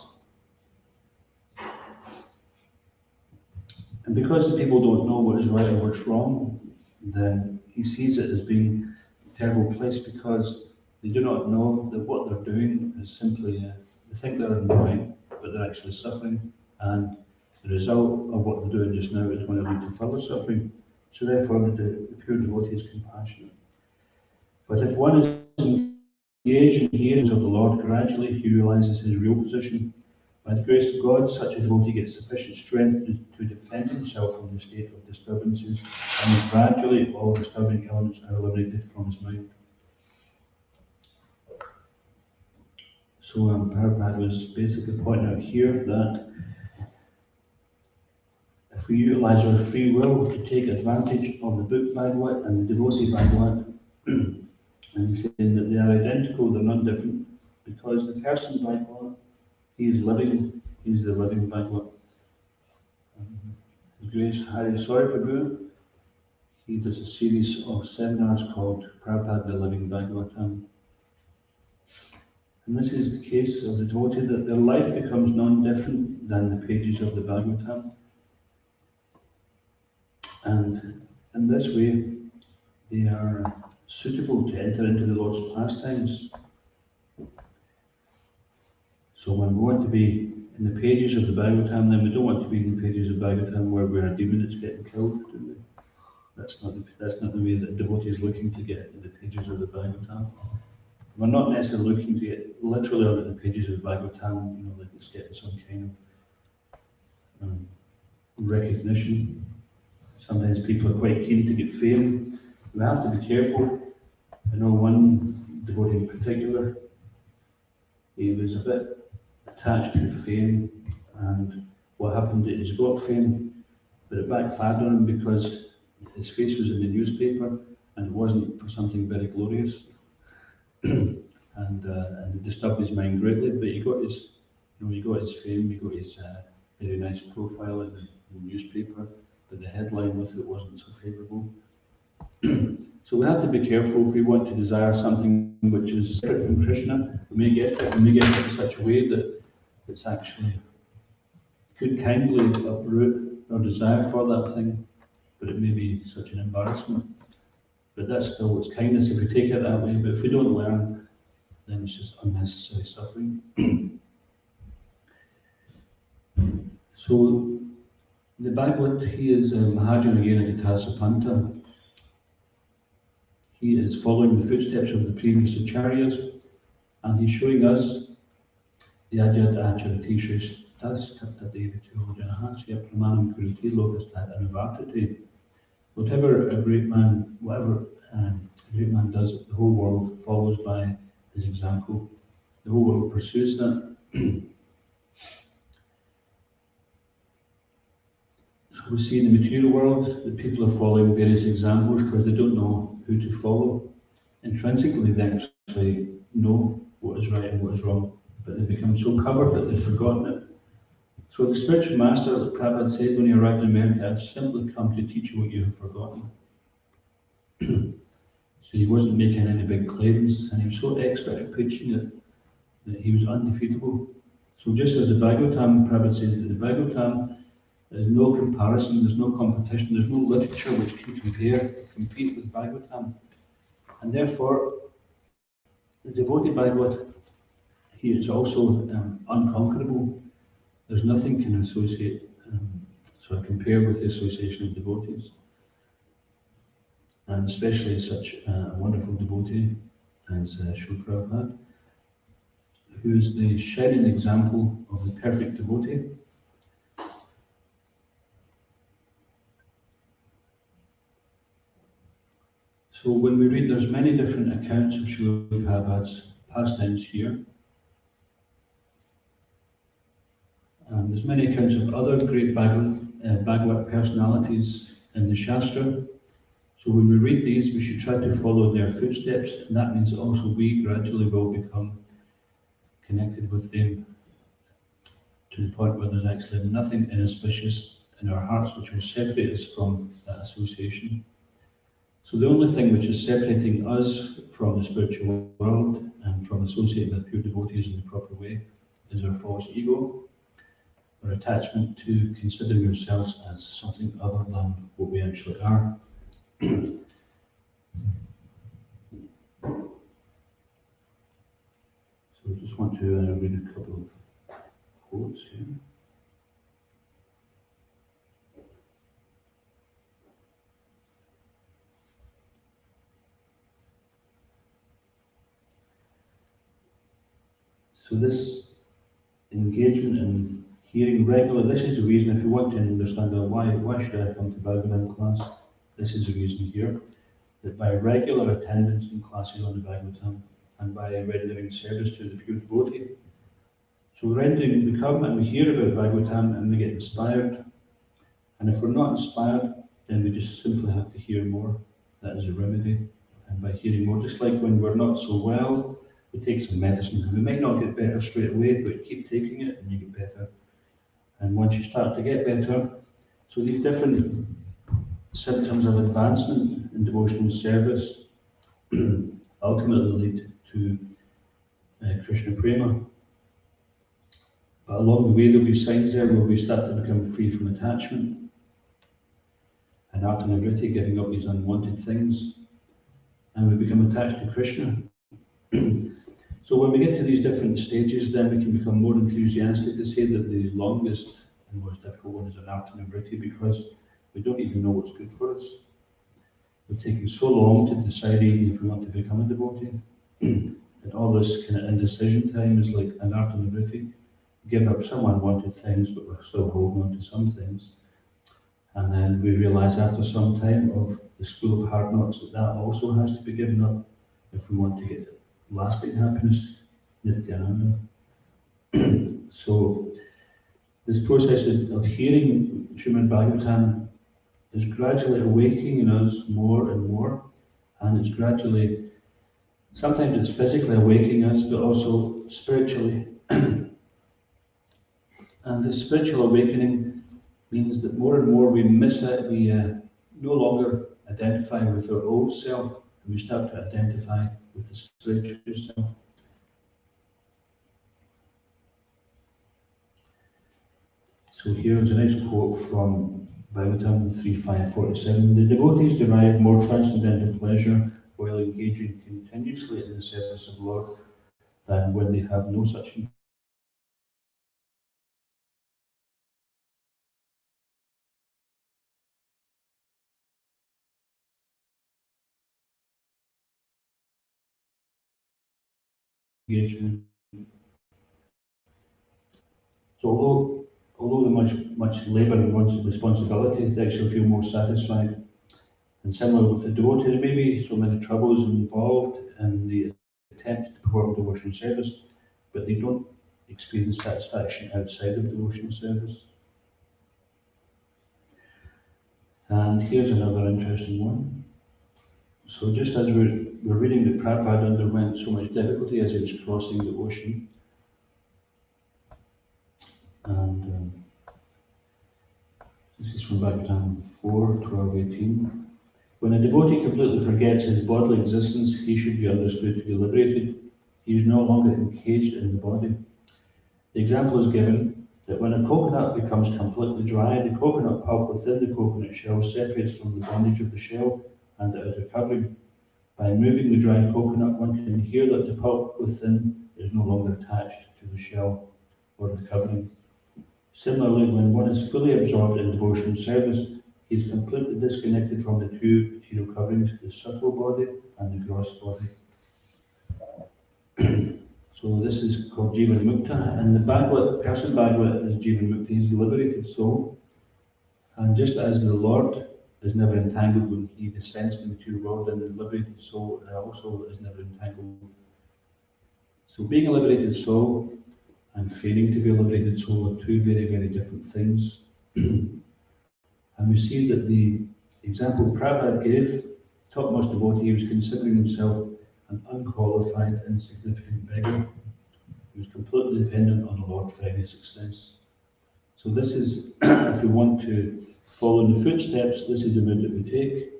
And because the people don't know what is right and what's wrong, then he sees it as being a terrible place because they do not know that what they're doing is simply, they think they're enjoying, but they're actually suffering. And the result of what they're doing just now is going to lead to further suffering. So therefore, the pure devotee is compassionate. But if one is engaged in the hearings of the Lord, gradually he realizes his real position. By the grace of God, such a devotee gets sufficient strength to defend himself from the state of disturbances, and gradually all disturbing elements are eliminated from his mind. So Prabhupada was basically pointing out here that if we utilize our free will to take advantage of the book Bhagavat and the devotee Bhagavat, and he's saying that they are identical, they're not different, because the person Bhagavat, he is living, he's the living Bhagavat. His Grace Hari Prabhu, he does a series of seminars called Prabhupada the Living Bhagavatam. And this is the case of the devotee, that their life becomes non-different than the pages of the Bhagavatam. And in this way, they are suitable to enter into the Lord's pastimes. So when we want to be in the pages of the Bhagavatam, then we don't want to be in the pages of Bhagavatam where we're a demon that's getting killed, do we? That's not the way that a devotee is looking to get in the pages of the Bhagavatam. We're not necessarily looking to get literally on the pages of the Bhagavatam, like it's getting some kind of recognition. Sometimes people are quite keen to get fame. We have to be careful. I know one devotee in particular, he was a bit attached to fame, and what happened is he got fame, but it backfired on him because his face was in the newspaper and it wasn't for something very glorious. and it disturbed his mind greatly, but he got his fame, he got his very nice profile in the newspaper, but the headline with it wasn't so favourable. So we have to be careful if we want to desire something which is separate from Krishna. We may get it in such a way that it's actually could kindly uproot our desire for that thing, but it may be such an embarrassment. But that's still what's kindness if we take it that way. But if we don't learn, then it's just unnecessary suffering. So the Bhagavad, he is Mahajan again Panta. He is following the footsteps of the previous acharyas, and he's showing us the Ajat Acharati Shrishtas Tapta Devati Ojanaha Pramanam Kuriti Lotus Tad Anuvartati. Whatever a great man does, the whole world follows by his example. The whole world pursues that. So we see in the material world that people are following various examples because they don't know who to follow. Intrinsically, they actually know what is right and what is wrong, but they become so covered that they've forgotten it. So the spiritual master, like Prabhupada said when he arrived in America, I've simply come to teach you what you have forgotten. So he wasn't making any big claims, and he was so expert at preaching it that he was undefeatable. So just as the Bhagavatam, Prabhupada says that the Bhagavatam, there's no comparison, there's no competition, there's no literature which can compete with Bhagavatam. And therefore, the devotee Bhagavad, he is also unconquerable. There's nothing can associate, so I compare with the association of devotees. And especially such a wonderful devotee as Srila Prabhupada, who is the shining example of the perfect devotee. So when we read, there's many different accounts of Srila Prabhupada's pastimes here. And there's many accounts of other great Bhagavad personalities in the Shastra. So when we read these, we should try to follow their footsteps, and that means also we gradually will become connected with them to the point where there's actually nothing inauspicious in our hearts which will separate us from that association. So the only thing which is separating us from the spiritual world and from associating with pure devotees in the proper way is our false ego, our attachment to considering ourselves as something other than what we actually are. So I just want to read a couple of quotes here. So this engagement in hearing regular, this is the reason, if you want to understand why should I come to Bhagavatam class, this is the reason here, that by regular attendance in classes on the Bhagavatam and by rendering service to the pure devotee. So we come and we hear about Bhagavatam and we get inspired, and if we're not inspired, then we just simply have to hear more. That is a remedy. And by hearing more, just like when we're not so well, we take some medicine, and we might not get better straight away, but you keep taking it and you get better. And once you start to get better, so these different symptoms of advancement in devotional service ultimately lead to Krishna Prema. But along the way there'll be signs there where we start to become free from attachment, and Artanavriti, giving up these unwanted things, and we become attached to Krishna. So when we get to these different stages, then we can become more enthusiastic to say that the longest and most difficult one is an artanavriti, because we don't even know what's good for us. We're taking so long to decide even if we want to become a devotee. And all this kind of indecision time is like an artanavriti. Give up some unwanted things, but we're still holding on to some things. And then we realize after some time of the school of hard knocks that that also has to be given up if we want to get lasting happiness, Nityananda. So this process of hearing Srimad Bhagavatam is gradually awakening in us more and more, and it's gradually, sometimes it's physically awakening us, but also spiritually. And this spiritual awakening means that more and more we miss out, we no longer identify with our old self, and we start to identify with the spiritual self. So here's a nice quote from Bhagavatam 3.5.47. The devotees derive more transcendental pleasure while engaging continuously in the service of the Lord than when they have no such engagement. So although the much labour and responsibility, they actually feel more satisfied. And similar with the devotee, there may be so many troubles involved in the attempt to perform devotional service, but they don't experience satisfaction outside of devotional service. And here's another interesting one. So just as we're reading that Prabhupada underwent so much difficulty as he was crossing the ocean, and this is from Bhagavatam 4:12-18. When a devotee completely forgets his bodily existence, he should be understood to be liberated. He is no longer encaged in the body. The example is given that when a coconut becomes completely dry, the coconut pulp within the coconut shell separates from the bondage of the shell and the outer covering. By moving the dry coconut, one can hear that the pulp within is no longer attached to the shell or the covering. Similarly, when one is fully absorbed in devotional service, he is completely disconnected from the two material coverings, the subtle body and the gross body. So this is called Jivan Mukta, and the Bhagavad, person Bhagavad is Jivan Mukta, he's the liberated soul. And just as the Lord is never entangled when he descends to the material world, and the liberated soul also is never entangled. So being a liberated soul and feigning to be a liberated soul are two very, very different things. And we see that the example Prabhupada gave, topmost devotee, he was considering himself an unqualified, insignificant beggar. He was completely dependent on the Lord for any success. So this is, if we want to follow in the footsteps, this is the route that we take.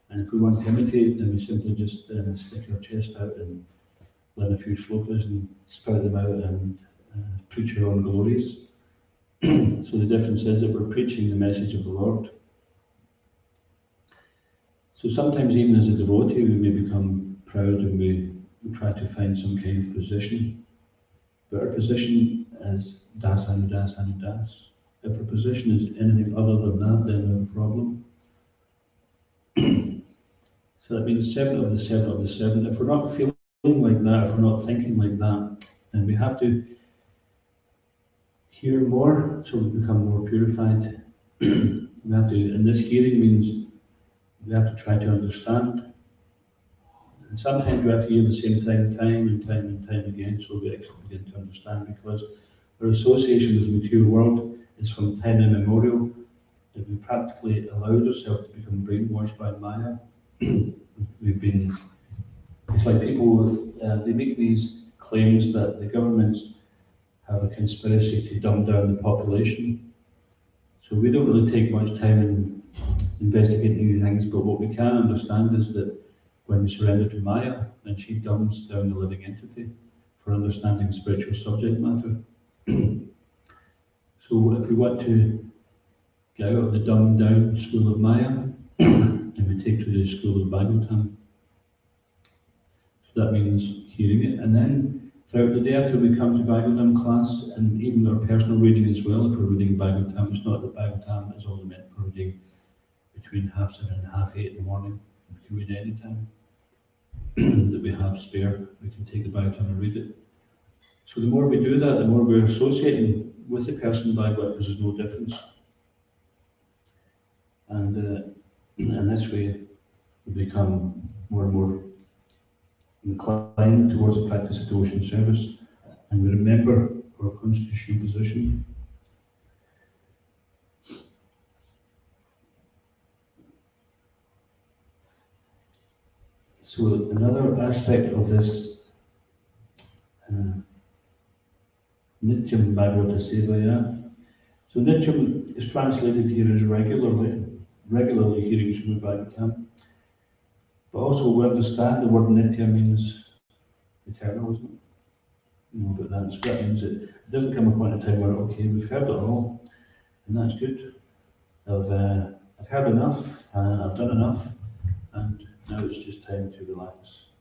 And if we want to imitate, then we simply just stick our chest out and learn a few slokas and spout them out and preach our own glories. So the difference is that we're preaching the message of the Lord. So sometimes even as a devotee we may become proud and we try to find some kind of position. But our position is das anudas anudas. If our position is anything other than that, then we have a problem. So that means 7 of the 7 of the 7. If we're not feeling like that, if we're not thinking like that, then we have to hear more so we become more purified. We have to, and this hearing means we have to try to understand. And sometimes we have to hear the same thing time and time and time again so we actually begin to understand, because our association with the material world is from time immemorial, that we practically allowed ourselves to become brainwashed by Maya. It's like people, they make these claims that the governments have a conspiracy to dumb down the population. So we don't really take much time in investigating these things, but what we can understand is that when we surrender to Maya, then she dumbs down the living entity for understanding spiritual subject matter. So if we want to get out of the dumbed down school of Maya, then we take to the school of Bhagavatam. So So that means hearing it. And then throughout the day after we come to Bhagavatam class, and even our personal reading as well, if we're reading Bhagavatam, it's not that Bhagavatam is only meant for reading between 7:30 and 8:30 in the morning. We can read any time that we have spare. We can take the Bhagavatam and read it. So the more we do that, the more we're associating with the person Bhagavad, because there's no difference. And this way we become more and more inclined towards the practice of devotion service, and we remember our constitutional position. So another aspect of this Nityam Bhagavata Sevaya. So Nityam is translated here as regularly hearing Srimad Bhagavatam. But also we understand the word Nitya means eternal, isn't it? You know about that. So that means it doesn't come a point in time where, okay, we've heard it all, and that's good. I've heard enough, I've done enough, and now it's just time to relax.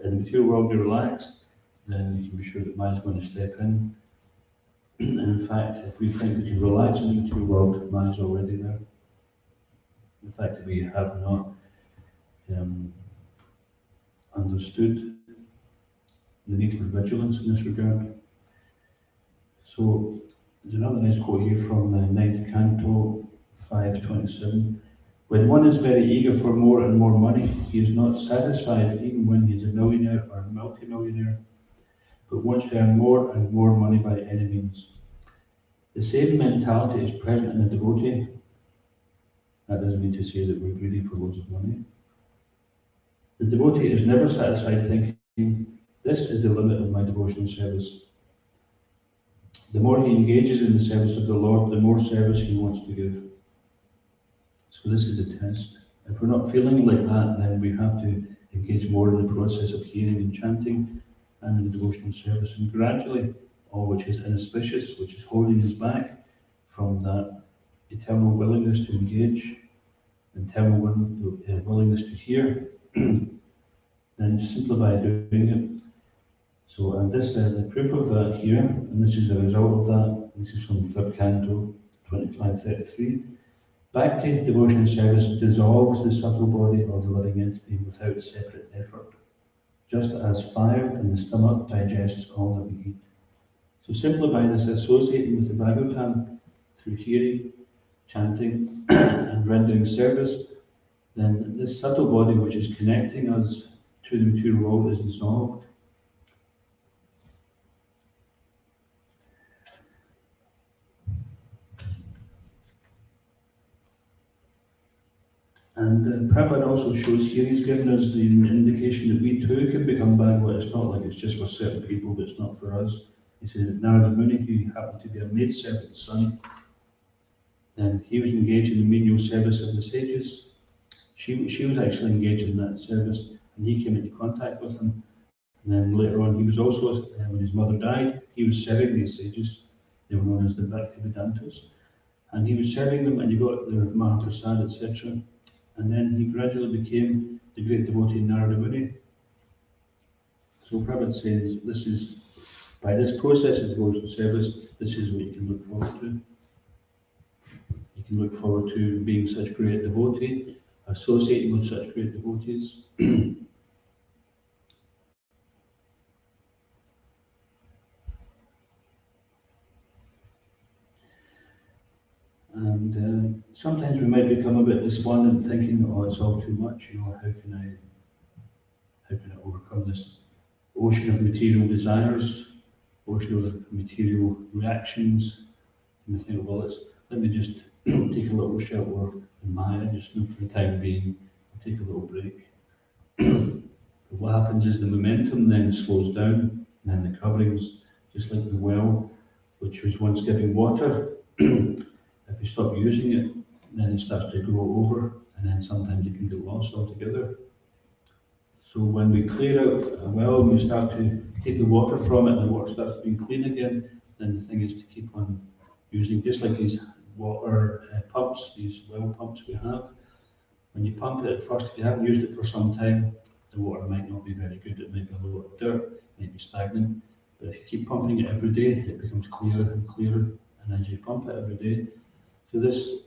In the material world, we relax, then we can be sure that Maya's going to step in. And in fact, if we think we can relax in the material world, Maya's already there. The fact that we have not understood the need for vigilance in this regard. So there's another nice quote here from the 9th Canto 5:27. When one is very eager for more and more money, he is not satisfied even when he is a millionaire or a multimillionaire, but wants to earn more and more money by any means. The same mentality is present in a devotee. That doesn't mean to say that we're greedy for loads of money. The devotee is never satisfied thinking, this is the limit of my devotional service. The more he engages in the service of the Lord, the more service he wants to give. So this is a test. If we're not feeling like that, then we have to engage more in the process of hearing and chanting and in devotional service. And gradually, all which is inauspicious, which is holding us back from that eternal willingness to engage, eternal willingness to hear, then simply by doing it. So, and this the proof of that here, and this is the result of that. This is from 3rd Canto 25:33. Bhakti devotion service dissolves the subtle body of the living entity without separate effort, just as fire in the stomach digests all that we eat. So simply by this associating with the Bhagavatam through hearing, chanting, and rendering service, then this subtle body which is connecting us to the material world is dissolved. And Prabhupada also shows here, he's given us the indication that we too can become Bhagavad. It's not like it's just for certain people, but it's not for us. He says that Narada Muni, who happened to be a maidservant's son, then he was engaged in the menial service of the sages. She was actually engaged in that service, and he came into contact with him. And then later on, he was also, when his mother died, he was serving these sages. They were known as the Bhaktivedantas. And he was serving them, and he got their Mahaprasad, etc. And then he gradually became the great devotee Narada Muni. So Prabhupada says, this is, by this process of devotional service, this is what you can look forward to. You can look forward to being such great devotee, associating with such great devotees. And sometimes we might become a bit despondent, thinking, "Oh, it's all too much. You know, how can I overcome this ocean of material desires, ocean of material reactions?" And I think, well, let me just take a little shelter in Maya, just for the time being, take a little break. But what happens is the momentum then slows down, and then the coverings, just like the well, which was once giving water. If you stop using it, then it starts to grow over, and then sometimes it can get lost altogether. So when we clear out a well, and we start to take the water from it, and the water starts being clean again, then the thing is to keep on using, just like these water pumps, these well pumps we have. When you pump it at first, if you haven't used it for some time, the water might not be very good, it might be a lot of dirt, it might be stagnant, but if you keep pumping it every day, it becomes clearer and clearer, and as you pump it every day, so this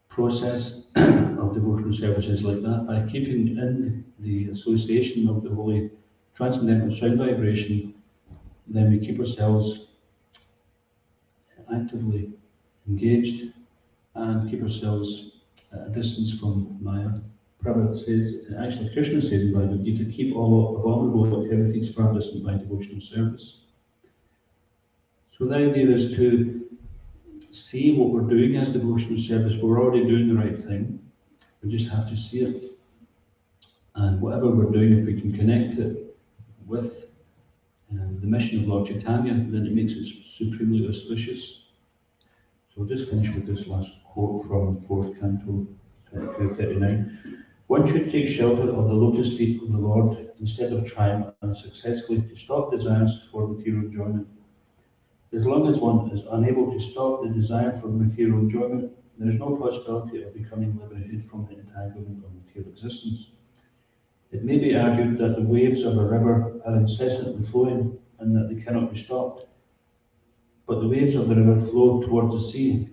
process of devotional service is like that. By keeping in the association of the holy transcendental sound vibration, then we keep ourselves actively engaged and keep ourselves at a distance from Maya. Prabhupada says, actually Krishna says in Bhagavad Gita, to keep all abominable activities far distant by devotional service. So the idea is to see what we're doing as devotional service. We're already doing the right thing. We just have to see it. And whatever we're doing, if we can connect it with the mission of Lord Chaitanya, then it makes it supremely auspicious. So we'll just finish with this last quote from 4th Canto, 39. One should take shelter of the lotus feet of the Lord instead of trying unsuccessfully to stop desires for material enjoyment. As long as one is unable to stop the desire for material enjoyment, there is no possibility of becoming liberated from the entanglement of material existence. It may be argued that the waves of a river are incessantly flowing and that they cannot be stopped. But the waves of the river flow towards the sea.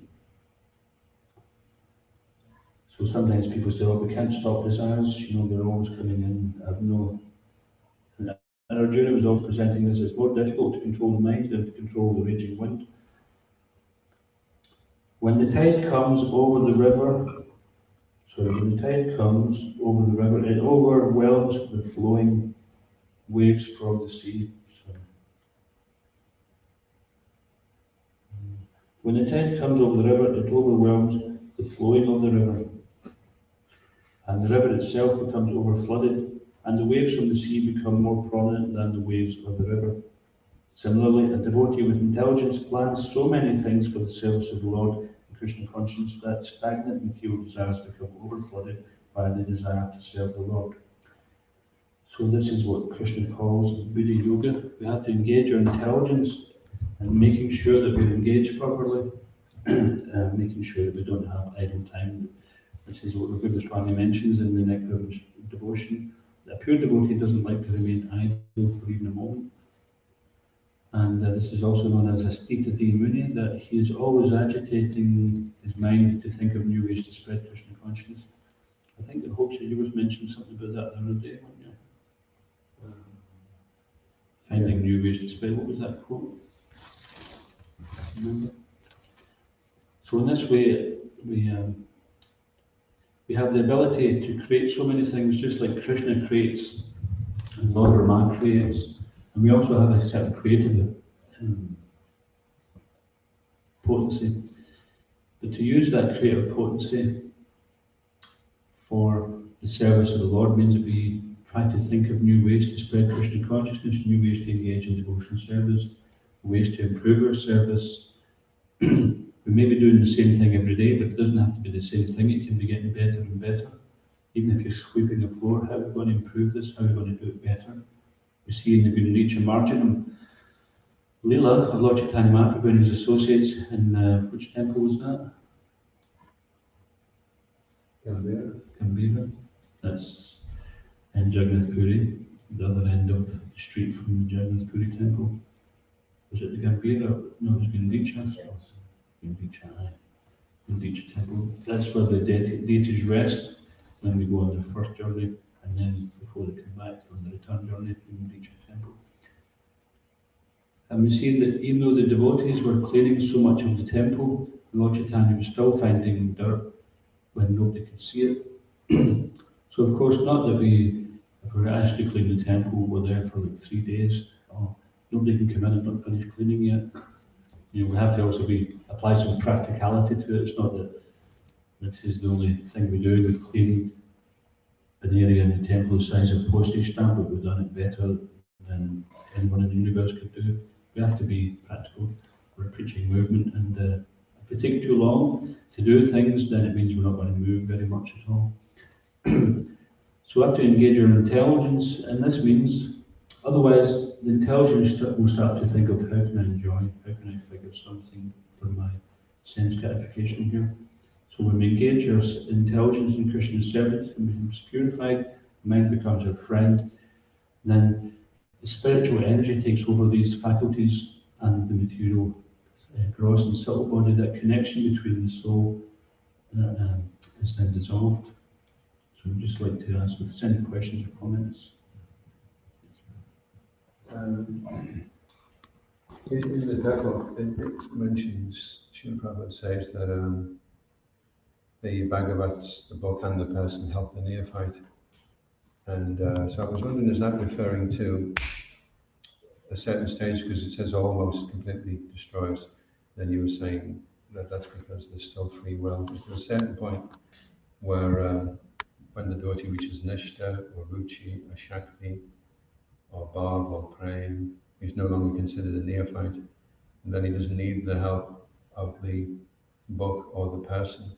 So sometimes people say, oh, we can't stop desires, they're always coming in. And Arjuna was always presenting this as more difficult to control the mind than to control the raging wind. When the tide comes over the river, it overwhelms the flowing waves from the sea. When the tide comes over the river, it overwhelms the flowing of the river. And the river itself becomes overflooded, and the waves from the sea become more prominent than the waves of the river. Similarly, a devotee with intelligence plans so many things for the service of the Lord and Krishna consciousness that stagnant material desires become overflooded by the desire to serve the Lord. So this is what Krishna calls Buddha Yoga. We have to engage our intelligence and making sure that we're engaged properly, making sure that we don't have idle time. This is what Prabhupada Prana mentions in the Nectar of Devotion. A pure devotee doesn't like to remain idle for even a moment. And this is also known as Astita Muni, that he is always agitating his mind to think of new ways to spread Krishna consciousness. I think the Hoksha, you was mentioned something about that the other day, weren't you? Finding new ways to spread. What was that quote? Remember? So in this way, we have the ability to create so many things, just like Krishna creates and Lord Brahma creates, and we also have a certain creative potency. But to use that creative potency for the service of the Lord means that we try to think of new ways to spread Krishna consciousness, new ways to engage in devotional service, ways to improve our service. We may be doing the same thing every day, but it doesn't have to be the same thing. It can be getting better and better. Even if you're sweeping the floor, how are we going to improve this? How are we going to do it better? We see in the Gundicha Marjanam Leela of Lord Chaitanya Mahaprabhu and his associates in which temple was that? Gambhira. That's in Jagannath Puri, the other end of the street from the Jagannath Puri temple. Was it the Gambhira? No, it was Gundicha. Gundicha temple. That's where the deities rest when we go on their first journey, and then before they come back on the return journey to Gundicha temple. And we see that even though the devotees were clearing so much of the temple, Lord Chaitanya was still finding dirt when nobody could see it. So of course, not that if we're asked to clean the temple, we're there for like 3 days. Oh, nobody can come in and not finish cleaning yet. We have to also apply some practicality to it. It's not that this is the only thing we do. We've cleaned an area in the temple the size of a postage stamp, but we've done it better than anyone in the universe could do. We have to be practical. We're a preaching movement, and if we take too long to do things, then it means we're not going to move very much at all. So we have to engage our intelligence, and this means, otherwise the intelligence will start to think of how can I enjoy, how can I figure something for my sense gratification here. So when we engage our intelligence in Krishna's service and becomes purified, mind becomes our friend, then the spiritual energy takes over these faculties and the material gross and subtle body. That connection between the soul is then dissolved. So I'd just like to ask if there's any questions or comments. In the Bible, it mentions, Srila Prabhupada says that the Bhagavats, the book, and the person help the neophyte. And so I was wondering, is that referring to a certain stage, because it says almost completely destroys, then you were saying that that's because there's still free will. Is there a certain point where when the devotee reaches Nishta, or Ruchi, or Shakti, or Bhav, or Prem, he's no longer considered a neophyte, and then he doesn't need the help of the book or the person,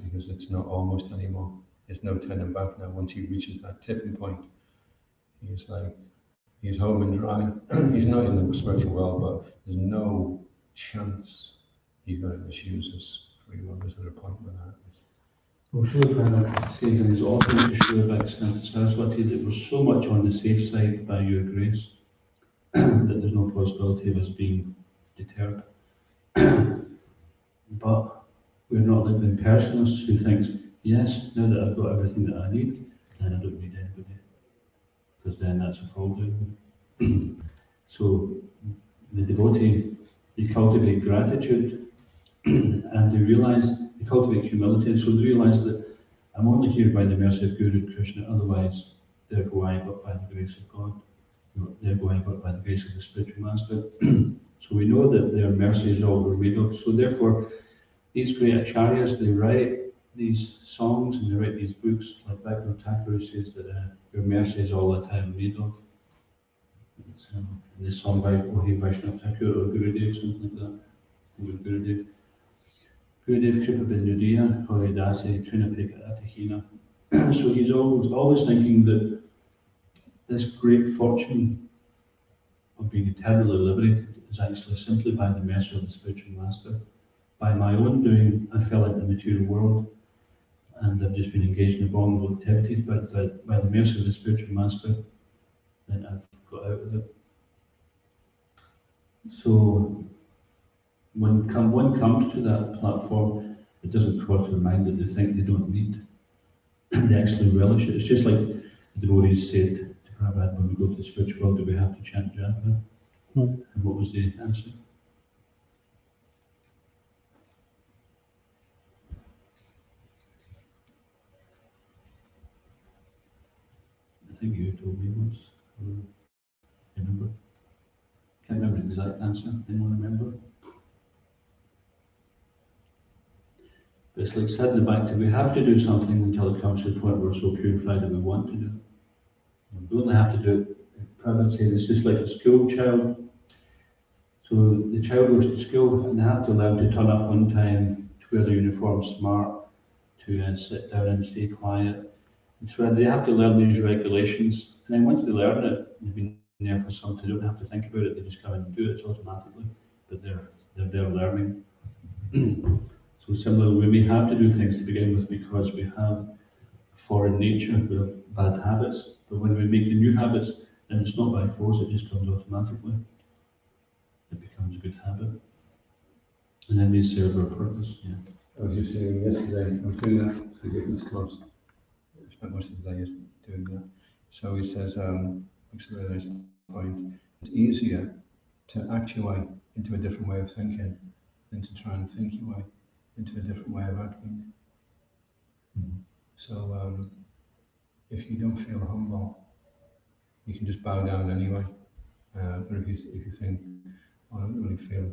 because it's not almost anymore. There's no turning back now. Once he reaches that tipping point, he's like, he's home and dry. He's not in the spiritual world, but there's no chance he's going to misuse his free will. Is there a point with that? Well, Srila Prabhupada says in his offering to Srila Bhakti Saraswati that we're so much on the safe side by your grace that there's no possibility of us being deterred. But we're not living personists who thinks, yes, now that I've got everything that I need, then I don't need anybody. Because then that's a fall down. So the devotee, they cultivate gratitude and they cultivate humility, and so they realize that I'm only here by the mercy of Guru and Krishna, otherwise there go I but by the grace of God. There go I but by the grace of the spiritual master. So we know that their mercy is all we're made of. So therefore, these great acharyas, they write these songs and they write these books, like Bhakti Thakur says that your mercy is all that I am made of. It's in this song by Ohi Vaishnava Thakur or Gurudev, something like that. With Gurudev. Gurudev Kripa Bindudiya, Koridasi, Trinapika Atahina. So he's always thinking that this great fortune of being eternally liberated is actually simply by the mercy of the spiritual master. By my own doing, I fell into the material world and I've just been engaged in abominable activities, but by the mercy of the spiritual master, then I've got out of it. So when one comes to that platform, it doesn't cross their mind that they think they don't need. They actually relish it. It's just like the devotees said to Prabhupada, when we go to the spiritual world, do we have to chant japa? And what was the answer? I think you told me once. Remember? Can't remember the exact answer. Anyone remember? But it's like said in the back, we have to do something until it comes to the point where we're so purified that we want to do it. We only have to do it. Prabhupada said it's just like a school child. So the child goes to school and they have to learn to turn up on time, to wear their uniform smart, to sit down and stay quiet. And so they have to learn these regulations. And then once they learn it, they've been there for some time, they don't have to think about it, they just come in and do it automatically. But they're learning. So similarly, we may have to do things to begin with because we have a foreign nature, we have bad habits. But when we make the new habits, then it's not by force, it just comes automatically. It becomes a good habit. And then they serve our purpose. Yeah. I was just saying yesterday, I'm doing that for the Goodness Cause. I spent most of the day doing that. So he says, makes a really nice point, it's easier to actuate into a different way of thinking than to try and think your way into a different way of acting. So if you don't feel humble, you can just bow down anyway. But if you think, I don't really feel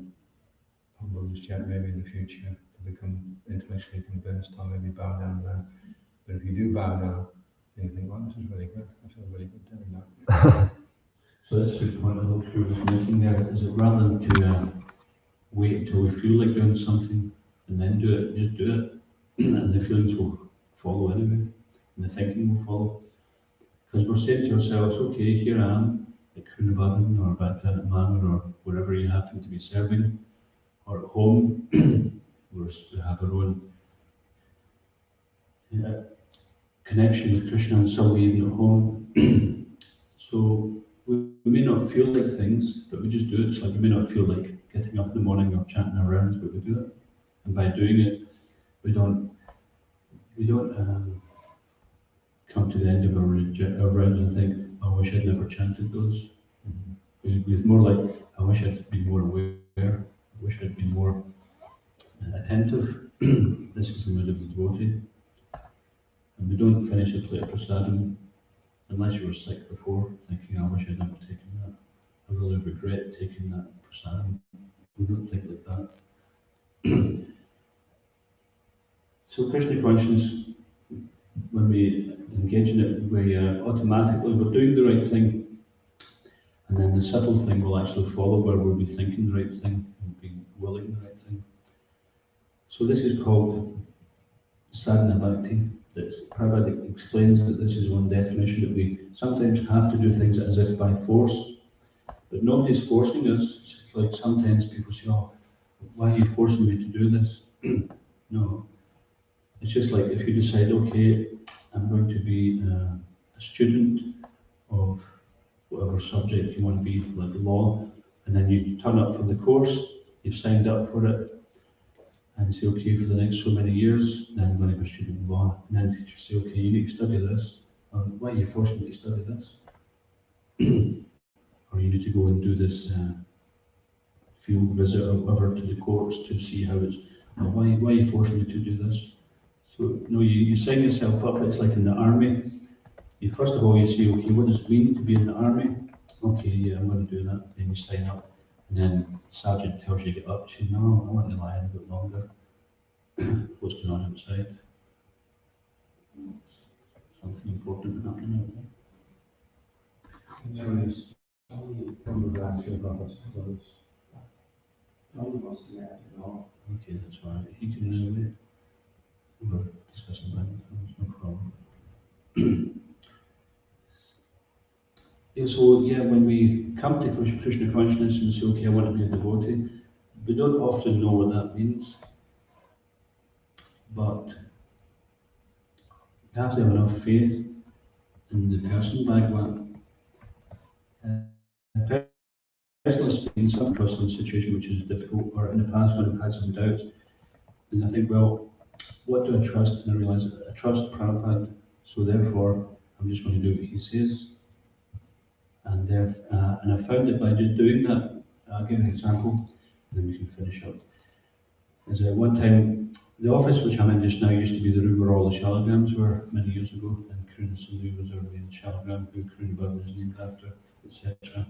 humble just yet, maybe in the future to become intellectually convinced, I'll maybe bow down then. But if you do bow down, then you think, well, this is really good. I feel really good doing that. So that's the point I hope you was making there, is that rather than to wait until we feel like doing something and then do it, just do it. And the feelings will follow anyway, and the thinking will follow. Because we're saying to ourselves, okay, here I am at Kunabhavan or Bhaktivedanta Manor or wherever you happen to be serving, or at home, we have our own connection with Krishna in some way even at home. So we may not feel like things, but we just do it. It's like we may not feel like getting up in the morning or chanting our rounds, but we do it. And by doing it, we don't come to the end of our rounds and think, oh, I wish I'd never chanted those. We're more like, I wish I'd been more aware, I wish I'd been more attentive. This is the mood of the devotee. And we don't finish a plate of prasadam unless you were sick before, thinking, I wish I'd never taken that. I really regret taking that prasadam. We don't think like that. So Krishna consciousness, when we engage in it, we automatically, we're doing the right thing. And then the subtle thing will actually follow where we'll be thinking the right thing and being willing the right thing. So this is called sadhana bhakti. That Prabhupada explains that this is one definition, that we sometimes have to do things as if by force, but nobody's forcing us. It's like sometimes people say, oh, why are you forcing me to do this? No. It's just like if you decide, okay, I'm going to be a student of whatever subject you want to be, like law, and then you turn up for the course, you've signed up for it, and you say, okay, for the next so many years, then I'm going to be a student of law. And then the teacher say, okay, you need to study this. Why are you forcing me to study this? Or you need to go and do this field visit or whatever to the courts to see how it's, why are you forcing me to do this? So, no, you sign yourself up. It's like in the army. You first of all, you say, okay, what does it mean to be in the army? Okay, yeah, I'm going to do that. Then you sign up, and then the sergeant tells you to get up. You say, no, I want to lie in a bit longer. What's going on outside? Something important happening out there. Yes. Okay, that's all right. He can wait. We're discussing that. No problem. Yeah, so yeah, when we come to Krishna consciousness and say, okay, I want to be a devotee, we don't often know what that means, but you have to have enough faith in the person Bhagavan. Personally speaking, some personal situation which is difficult, or in the past when I've had some doubts, then I think, well, what do I trust? And I realise I trust Prabhupada, so therefore I'm just going to do what he says. And I found that by just doing that, I'll give an example, and then we can finish up. Is that one time, the office which I'm in just now used to be the room where all the shalagrams were many years ago, and Karuna Sindhu was our main shalagram, who Karuna Baba was named after, etc.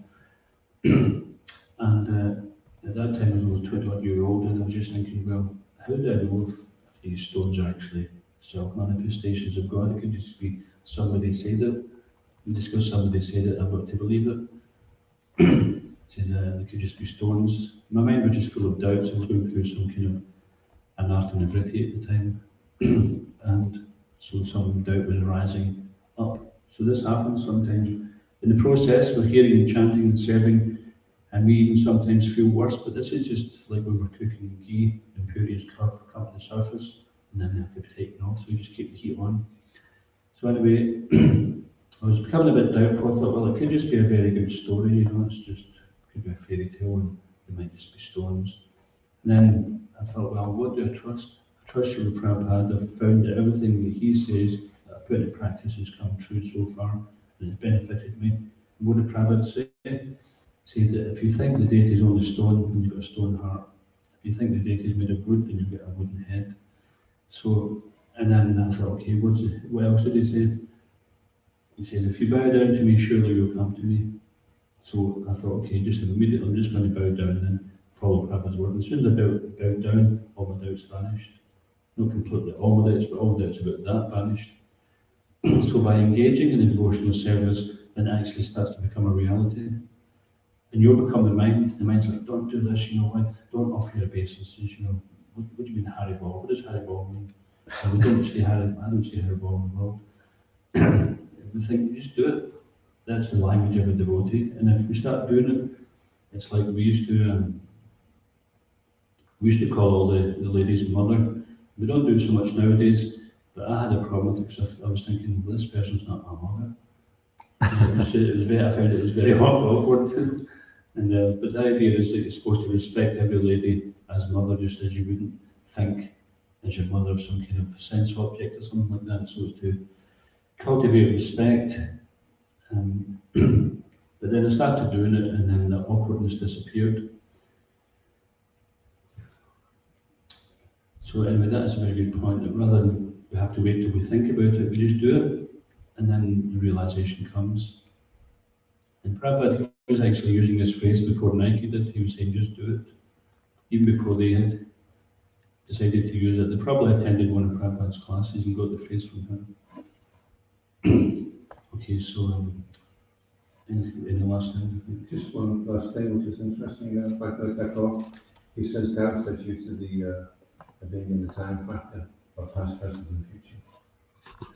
And at that time I was 21-year-old, and I was just thinking, well, how do I know if these stones are actually self-manifestations of God? It could just be somebody said it, and just because somebody said it, I've got to believe it. Said they could just be stones. My mind was just full of doubts. I was going through some kind of anartha-nivriti at the time, and so some doubt was rising up. So this happens sometimes. In the process, we're hearing and chanting and serving, and we even sometimes feel worse, but this is just like when we're cooking ghee, impurities come to the surface, and then they have to be taken off, so you just keep the heat on. So anyway, I was becoming a bit doubtful. I thought, well, it could just be a very good story, you know, it's just, it could be a fairy tale, and it might just be stones. And then I thought, well, what do I trust? I trust Srila Prabhupada. I've found that everything that he says that I put into practice has come true so far, and it's benefited me. And what did Prabhupada say? He said that if you think the deity is only stone, then you've got a stone heart. If you think the deity is made of wood, then you've got a wooden head. So, and then I thought, okay, what else did he say? He said, if you bow down to me, surely you'll come to me. So I thought, okay, just immediately, I'm just going to bow down and then follow Prabhupada's word. As soon as I bowed down, all my doubts vanished. Not completely all my doubts, but all my doubts about that vanished. So by engaging in the devotional service, then it actually starts to become a reality. And you overcome the mind's like, don't do this, you know, why? Don't offer your obeisances, you know. What do you mean Haribol? What does Haribol mean? We don't say I don't say Haribol in the world. We think, just do it. That's the language of a devotee. And if we start doing it, it's like we used to call all the ladies mother. We don't do it so much nowadays, But I had a problem with it because I was thinking, well, this person's not my mother. I found it was very awkward. And but the idea is that you're supposed to respect every lady as mother, just as you wouldn't think as your mother of some kind of sense object or something like that. So it's to cultivate respect. But then I started doing it, and then the awkwardness disappeared. So anyway, that is a very good point, that rather than we have to wait till we think about it, we just do it, and then the realization comes. And Prabhupada was actually using this phrase before Nike did. He was saying, just do it, even before they had decided to use it. They probably attended one of Prabhupada's classes and got the phrase from him. Okay, so in the last thing, I think. Just one last thing, which is interesting, quite note. He says doubts are due to the being in the time factor of past, present, and future.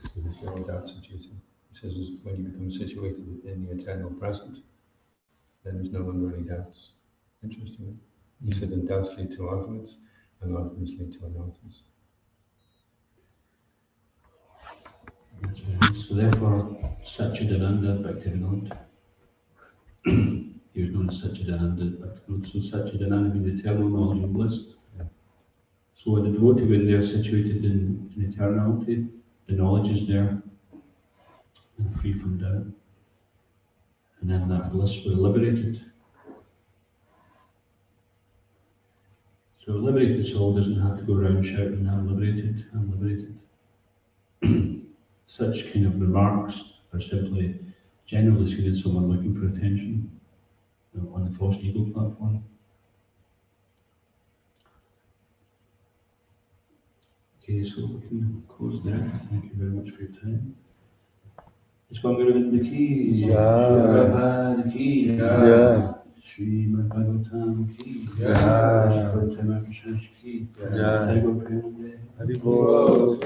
So there's no doubts are due to. He says when you become situated in the eternal present, then there's no longer any doubts. Interesting. He said then doubts lead to arguments, and arguments lead to annoyances. That's very nice. So therefore, Satchidananda Bhaktivedanta, he was known as Satchidananda Bhaktivedanta. So Satchidananda means eternal knowledge and bliss. Yeah. So a devotee, when they're situated in eternality, the knowledge is there and free from doubt. And then that bliss, we're liberated. So a liberated soul doesn't have to go around shouting, I'm liberated, I'm liberated. Such kind of remarks are simply generally seen as someone looking for attention, on the false ego platform. Okay, so we can close there. Thank you very much for your time. ISKCON Govinda ki, Srila Prabhupada ki, Living Bhagavatam ki, Prabhupada Prana ki, Untitled Chapter. Haribol.